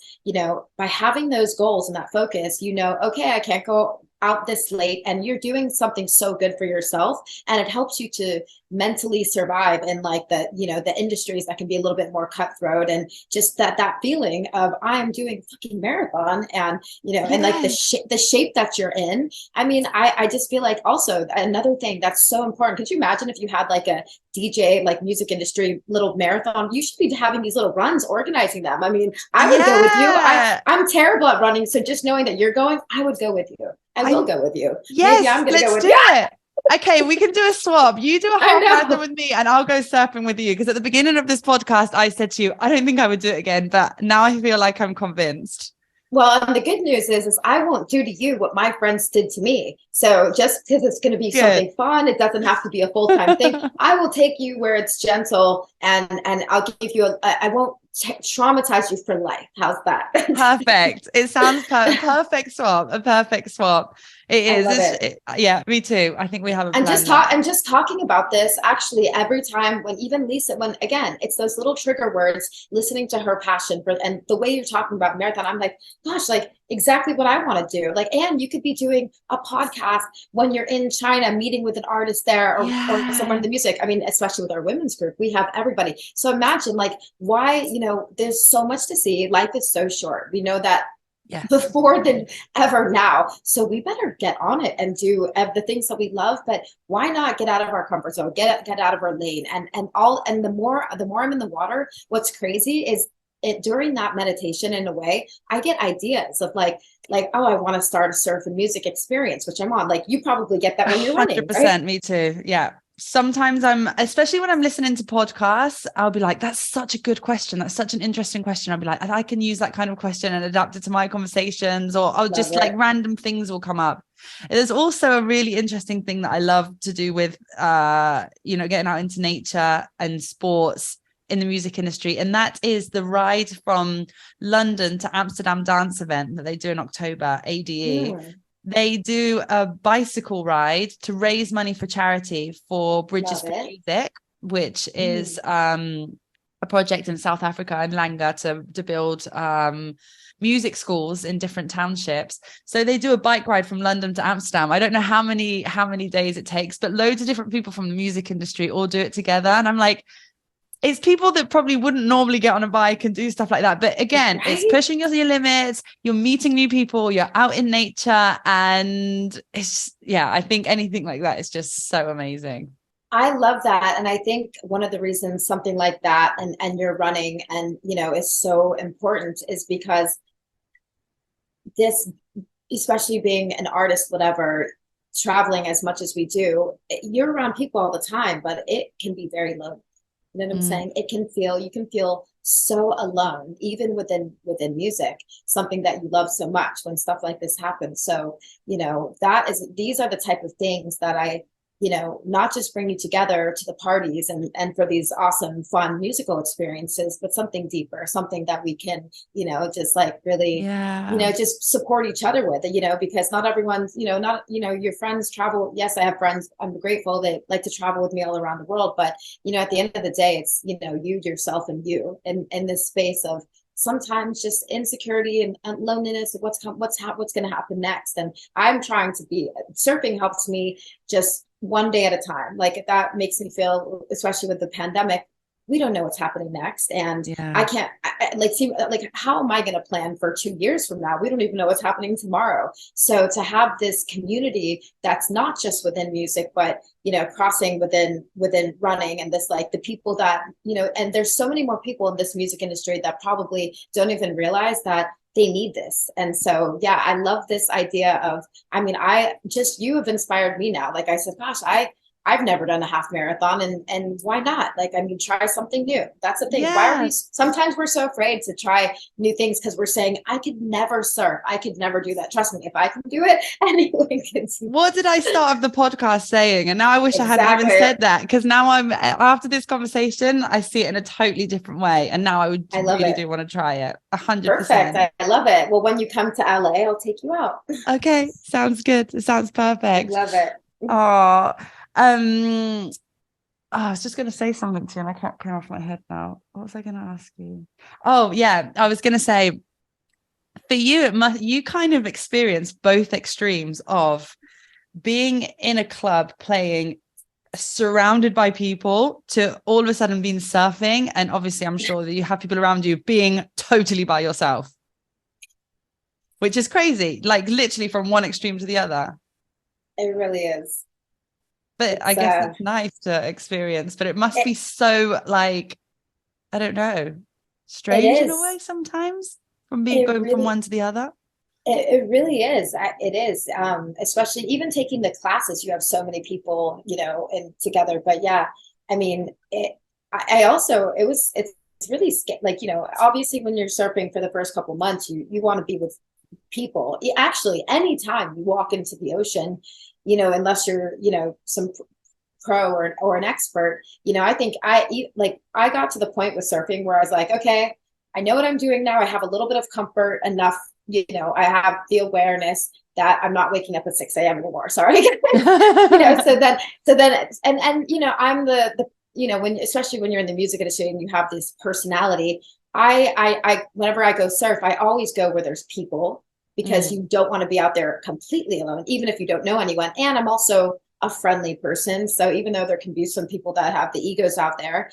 by having those goals and that focus, okay, I can't go out this late, and you're doing something so good for yourself, and it helps you to mentally survive in like the industries that can be a little bit more cutthroat, and just that feeling of I am doing a fucking marathon, and and like the shape that you're in. I just feel like also another thing that's so important. Could you imagine if you had like a DJ, like music industry little marathon? You should be having these little runs, organizing them. I would go with you. I'm terrible at running, so just knowing that you're going, I would go with you. I will go with you. Yes, maybe I'm gonna go with do you. It. Okay, we can do a swap. You do a half marathon with me, and I'll go surfing with you. Because at the beginning of this podcast, I said to you, I don't think I would do it again, but now I feel like I'm convinced. Well, and the good news is I won't do to you what my friends did to me. So just because it's going to be something fun, it doesn't have to be a full-time thing. I will take you where it's gentle and I'll give you I won't traumatize you for life. How's that? Perfect. It sounds a perfect swap. It is. I love it. Yeah, me too. I think we have a And plan. just talking about this, actually, every time when even Lisa, when again, it's those little trigger words, listening to her passion for, and the way you're talking about marathon, I'm like, gosh, like exactly what I want to do. Like, and you could be doing a podcast when you're in China, meeting with an artist there, or somewhere in the music. I mean, especially with our women's group, we have everybody. So imagine like why, there's so much to see. Life is so short. We know that before than ever now. So we better get on it and do the things that we love. But why not get out of our comfort zone, get out of our lane, and the more I'm in the water, what's crazy is during that meditation, in a way, I get ideas of like, oh, I want to start a surf and music experience, which I'm on. Like you probably get that when you're running, 100%, right? me too. Yeah. Sometimes especially when I'm listening to podcasts, I'll be like, that's such a good question. That's such an interesting question. I'll be like, I can use that kind of question and adapt it to my conversations, or I'll just like random things will come up. There's also a really interesting thing that I love to do with, getting out into nature and sports in the music industry. And that is the ride from London to Amsterdam dance event that they do in October, ADE. They do a bicycle ride to raise money for charity for Bridges for Music, which is a project in South Africa in Langa to build music schools in different townships. So they do a bike ride from London to Amsterdam. I don't know how many days it takes, but loads of different people from the music industry all do it together. And I'm like, it's people that probably wouldn't normally get on a bike and do stuff like that. But again, it's pushing your limits. You're meeting new people. You're out in nature. And I think anything like that is just so amazing. I love that. And I think one of the reasons something like that and you're running and, is so important is because this, especially being an artist, whatever, traveling as much as we do, you're around people all the time, but it can be very lonely. You know what I'm saying? You can feel so alone, even within music, something that you love so much when stuff like this happens. So, these are the type of things that I, not just bring you together to the parties and for these awesome, fun musical experiences, but something deeper, something that we can, just like really, just support each other with, because not everyone's, your friends travel. Yes, I have friends. I'm grateful. They like to travel with me all around the world. But, at the end of the day, it's, you, yourself and you in this space of sometimes just insecurity and loneliness of what's going to happen next. And I'm trying to surfing helps me just one day at a time. Like that makes me feel, especially with the pandemic, we don't know what's happening next. And I can't how am I going to plan for 2 years from now? We don't even know what's happening tomorrow. So to have this community that's not just within music, but, crossing within running, and this, like the people that, and there's so many more people in this music industry that probably don't even realize that they need this. And so, I love this idea of, you have inspired me now. Like I said, gosh, I've never done a half marathon, and why not? Try something new. That's the thing. Yeah. Sometimes we're so afraid to try new things because we're saying, I could never surf. I could never do that. Trust me, if I can do it, anyone can do it. What did I start off the podcast saying? And now I wish I hadn't even said that, because now after this conversation, I see it in a totally different way. And now I really do want to try it. 100%. Perfect. I love it. Well, when you come to LA, I'll take you out. Okay. Sounds good. It sounds perfect. I love it. Oh, I was just going to say something to you and I can't come off my head now. What was I going to ask you? Oh, yeah. I was going to say, for you, you kind of experience both extremes of being in a club playing surrounded by people to all of a sudden being surfing. And obviously, I'm sure that you have people around you being totally by yourself, which is crazy, like literally from one extreme to the other. It really is. But I guess it's nice to experience, but it must be so, like, I don't know, strange in a way sometimes from going from one to the other. It really is. It is. Especially even taking the classes, you have so many people, and together. But it's really like, obviously when you're surfing for the first couple of months, you want to be with people. Actually, anytime you walk into the ocean, unless you're, some pro or an expert. I think I got to the point with surfing where I was like, okay, I know what I'm doing now. I have a little bit of comfort enough. I have the awareness that I'm not waking up at 6 a.m. anymore. Sorry. So then, I'm the especially when you're in the music industry and you have this personality, I whenever I go surf, I always go where there's people, because you don't want to be out there completely alone, even if you don't know anyone. And I'm also a friendly person. So even though there can be some people that have the egos out there,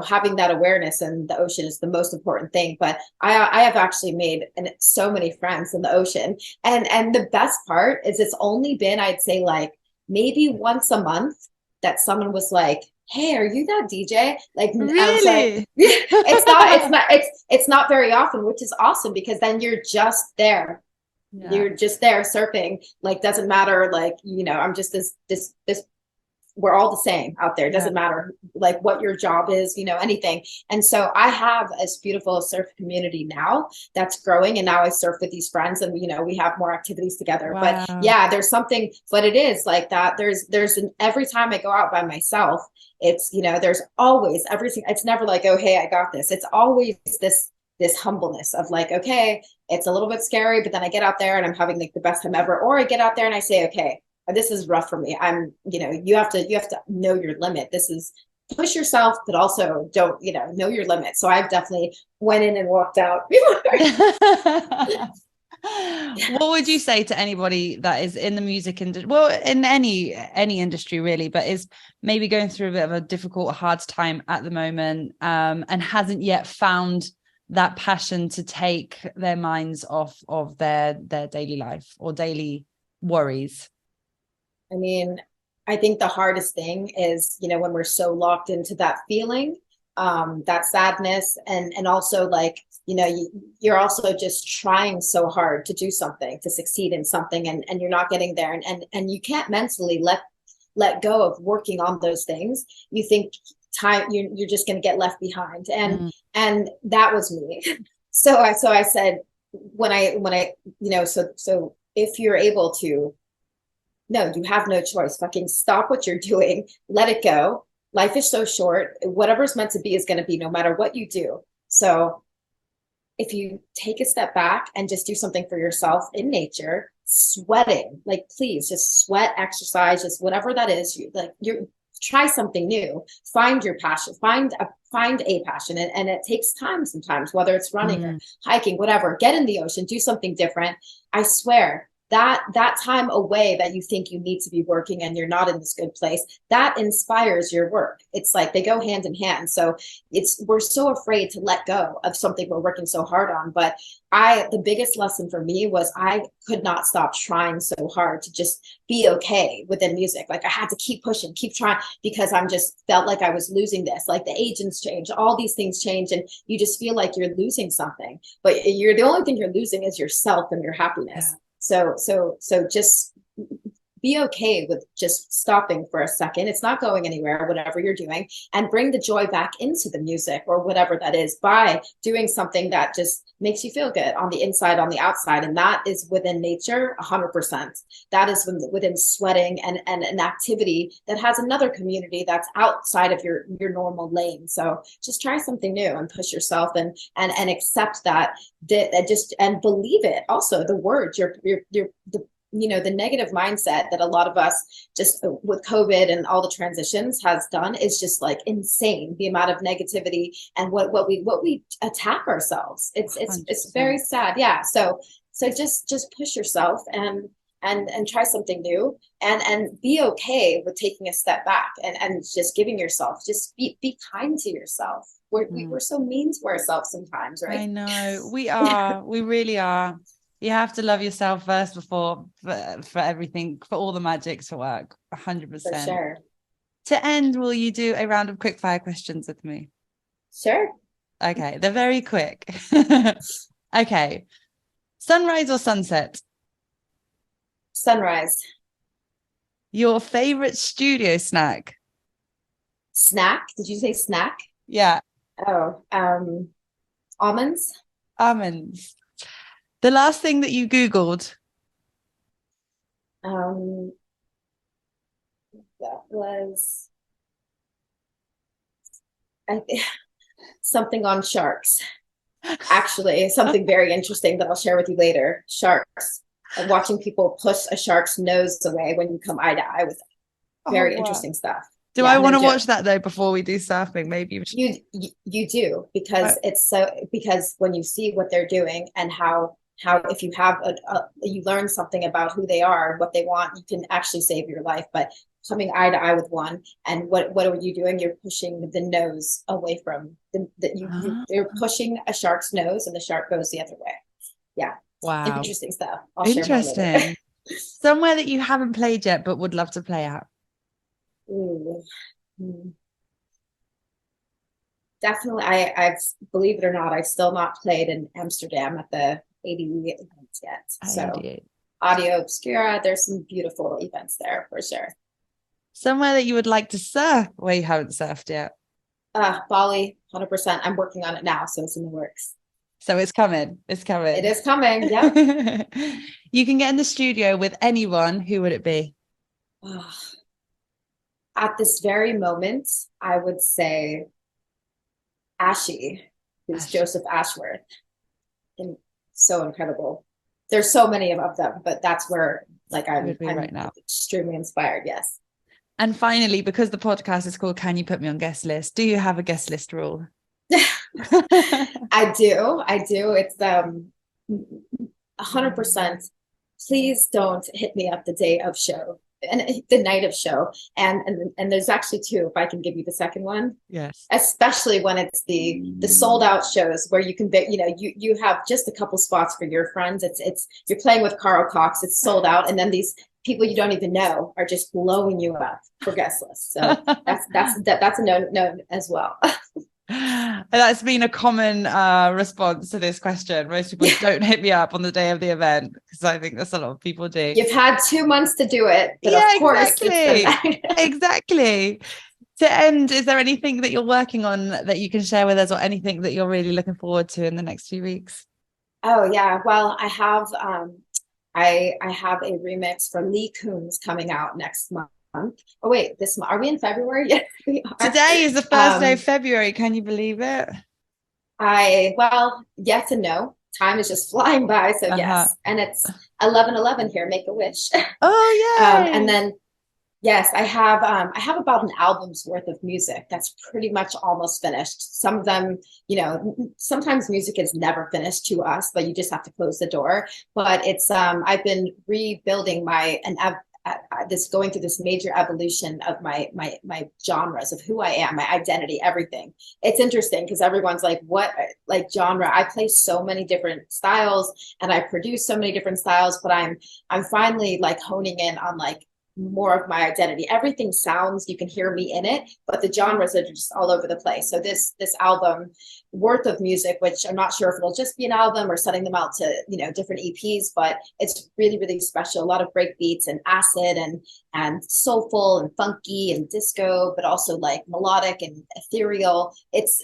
having that awareness in the ocean is the most important thing. But I have actually made so many friends in the ocean. And the best part is it's only been, I'd say, like maybe once a month that someone was like, hey, are you that DJ? Like, Really? I was like, it's not very often, which is awesome, because then you're just there. Yeah. You're just there surfing. Like, doesn't matter. Like, I'm just this, we're all the same out there. It doesn't matter like what your job is, anything. And so I have this beautiful surf community now that's growing. And now I surf with these friends, and, we have more activities together. Wow. But yeah, there's something, but it is like that. Every time I go out by myself, it's, there's always everything. It's never like, oh, hey, I got this. It's always this humbleness of like, okay, it's a little bit scary, but then I get out there and I'm having like the best time ever. Or I get out there and I say, okay, this is rough for me. You have to know your limit. This is push yourself, but also don't, know your limit. So I've definitely went in and walked out. What would you say to anybody that is in the music industry, well, in any industry really, but is maybe going through a bit of a difficult, hard time at the moment, and hasn't yet found that passion to take their minds off of their daily life or daily worries? I mean, I think the hardest thing is, when we're so locked into that feeling, that sadness, and also like, you're also just trying so hard to do something, to succeed in something, and you're not getting there. And you can't mentally let go of working on those things. You think time, you're just going to get left behind. And that was me. So I said, when I, so if you're able to, no, you have no choice. Fucking stop what you're doing. Let it go. Life is so short. Whatever's meant to be is going to be, no matter what you do. So if you take a step back and just do something for yourself in nature, sweating, like, please just sweat, exercise, just whatever that is. You try something new, find your passion, find a passion. And it takes time sometimes, whether it's running or hiking, whatever. Get in the ocean, do something different. I swear, that time away that you think you need to be working and you're not in this good place, that inspires your work. It's like they go hand in hand. So we're so afraid to let go of something we're working so hard on. But the biggest lesson for me was I could not stop trying so hard to just be okay within music. Like, I had to keep pushing, keep trying, because I'm just felt like I was losing this. Like, the agents change, all these things change, and you just feel like you're losing something. But the only thing you're losing is yourself and your happiness. Yeah. So just be okay with just stopping for a second. It's not going anywhere, whatever you're doing, and bring the joy back into the music or whatever that is by doing something that just makes you feel good on the inside, on the outside. And that is within nature, 100%. That is within sweating and an activity that has another community that's outside of your normal lane. So just try something new and push yourself and accept that just, and believe it. Also, the words, the negative mindset that a lot of us just with COVID and all the transitions has done is just like insane. The amount of negativity and what we attack ourselves. It's very sad. Yeah. So just push yourself and try something new and be okay with taking a step back and just giving yourself, just be kind to yourself. We're so mean to ourselves sometimes, right? I know we are. We really are. You have to love yourself first before for everything, for all the magic to work. 100%. For sure. To end, will you do a round of quick fire questions with me? Sure. Okay, they're very quick. Okay. Sunrise or sunset? Sunrise. Your favorite studio snack? Snack? Did you say snack? Yeah. Oh, almonds. Almonds. The last thing that you Googled? That was I something on sharks. Actually, something very interesting that I'll share with you later. Sharks. And watching people push a shark's nose away when you come eye to eye with them. Very interesting stuff. Do I want to watch that though before we do surfing? Maybe you do, because because when you see what they're doing and how if you have you learn something about who they are, what they want, you can actually save your life. But coming eye to eye with one, and what are you doing? You're pushing the nose away from you're pushing a shark's nose, and the shark goes the other way. Yeah. Wow. Interesting stuff. I'll share more later. Somewhere that you haven't played yet but would love to play at. Ooh. Definitely. I've, believe it or not, I've still not played in Amsterdam at the ADE events yet. So Audio Obscura, there's some beautiful events there for sure. Somewhere that you would like to surf where you haven't surfed yet? Bali, 100%. I'm working on it now, so it's in the works. So it's coming. It's coming. It is coming. Yeah. You can get in the studio with anyone. Who would it be? At this very moment, I would say Ashy, who's Joseph Ashworth. And so incredible. There's so many of them, but that's where I'm right now extremely inspired. Yes. And finally, because the podcast is called Can You Put Me on Guest List? Do you have a guest list rule? I do. It's 100%. Please don't hit me up the day of show and the night of show. And there's actually two, if I can give you the second one. Yes. Especially when it's the sold out shows where you can be, you have just a couple spots for your friends. It's you're playing with Carl Cox, it's sold out, and then these people you don't even know are just blowing you up for guest lists. So that's a no as well. That's been a common response to this question. Most people don't hit me up on the day of the event, because I think that's a lot of people do. You've had 2 months to do it, but yeah, of course, exactly. Exactly. To end, is there anything that you're working on that you can share with us, or anything that you're really looking forward to in the next few weeks? Oh yeah, well, I have I have a remix for Lee Coombs coming out next month. Oh wait, this month, are we in February? Yeah, we are. Today is the first day of February. Can you believe it? Well, yes and no. Time is just flying by. So yes, and it's 11/11 here. Make a wish. Oh yeah. And then yes, I have about an album's worth of music that's pretty much almost finished. Some of them, sometimes music is never finished to us, but you just have to close the door. But it's I've been rebuilding going through this major evolution of my genres of who I am, my identity, everything. It's interesting because everyone's like, what, like genre? I play so many different styles and I produce so many different styles, but I'm finally honing in on more of my identity. Everything sounds, you can hear me in it, but the genres are just all over the place. So this album worth of music, which I'm not sure if it'll just be an album or sending them out to different EPs, but it's really, really special. A lot of break beats and acid and soulful and funky and disco, but also melodic and ethereal. It's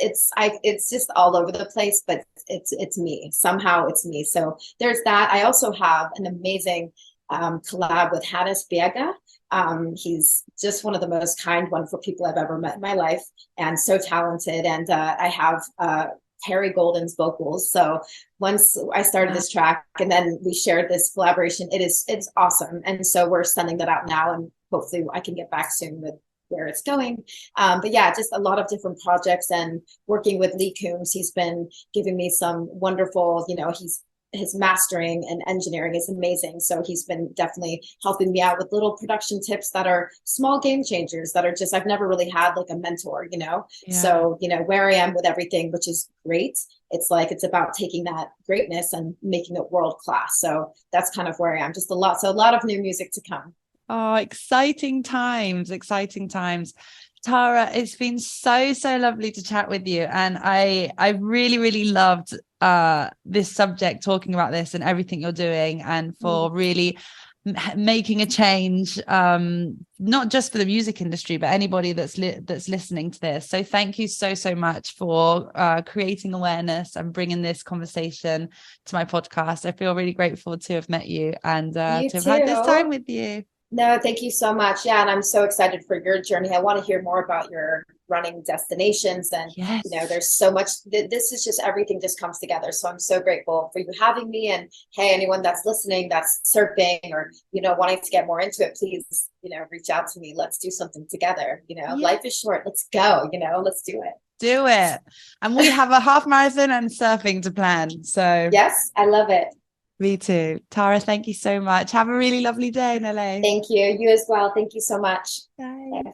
just all over the place, but it's me. Somehow it's me. So there's that. I also have an amazing collab with Hannes Biega. He's just one of the most kind, wonderful people I've ever met in my life, and so talented. And I have Harry Golden's vocals. So once I started this track and then we shared this collaboration, it's awesome. And so we're sending that out now, and hopefully I can get back soon with where it's going. But yeah, just a lot of different projects, and working with Lee Coombs. He's been giving me some wonderful, his mastering and engineering is amazing. So he's been definitely helping me out with little production tips that are small game changers that are just, I've never really had a mentor, Yeah. So, where I am with everything, which is great. It's about taking that greatness and making it world class. So that's kind of where I am. Just a lot of new music to come. Oh, exciting times. Tara, it's been so lovely to chat with you, and I really, really loved this subject, talking about this and everything you're doing, and for really making a change, not just for the music industry, but anybody that's listening to this. So thank you so much for creating awareness and bringing this conversation to my podcast. I feel really grateful to have met you and to have had this time with you. No, thank you so much. Yeah, and I'm so excited for your journey. I want to hear more about your running destinations. And, Yes. you know, there's so much, this is just, everything just comes together. So I'm so grateful for you having me. And hey, anyone that's listening, that's surfing or, you know, wanting to get more into it, please, you know, reach out to me. Let's do something together. You know, life is short. Let's go, you know, let's do it. Do it. And we have a half marathon and surfing to plan. So yes, I love it. Me too. Tara, thank you so much. Have a really lovely day in LA. Thank you. You as well. Thank you so much. Bye. Bye.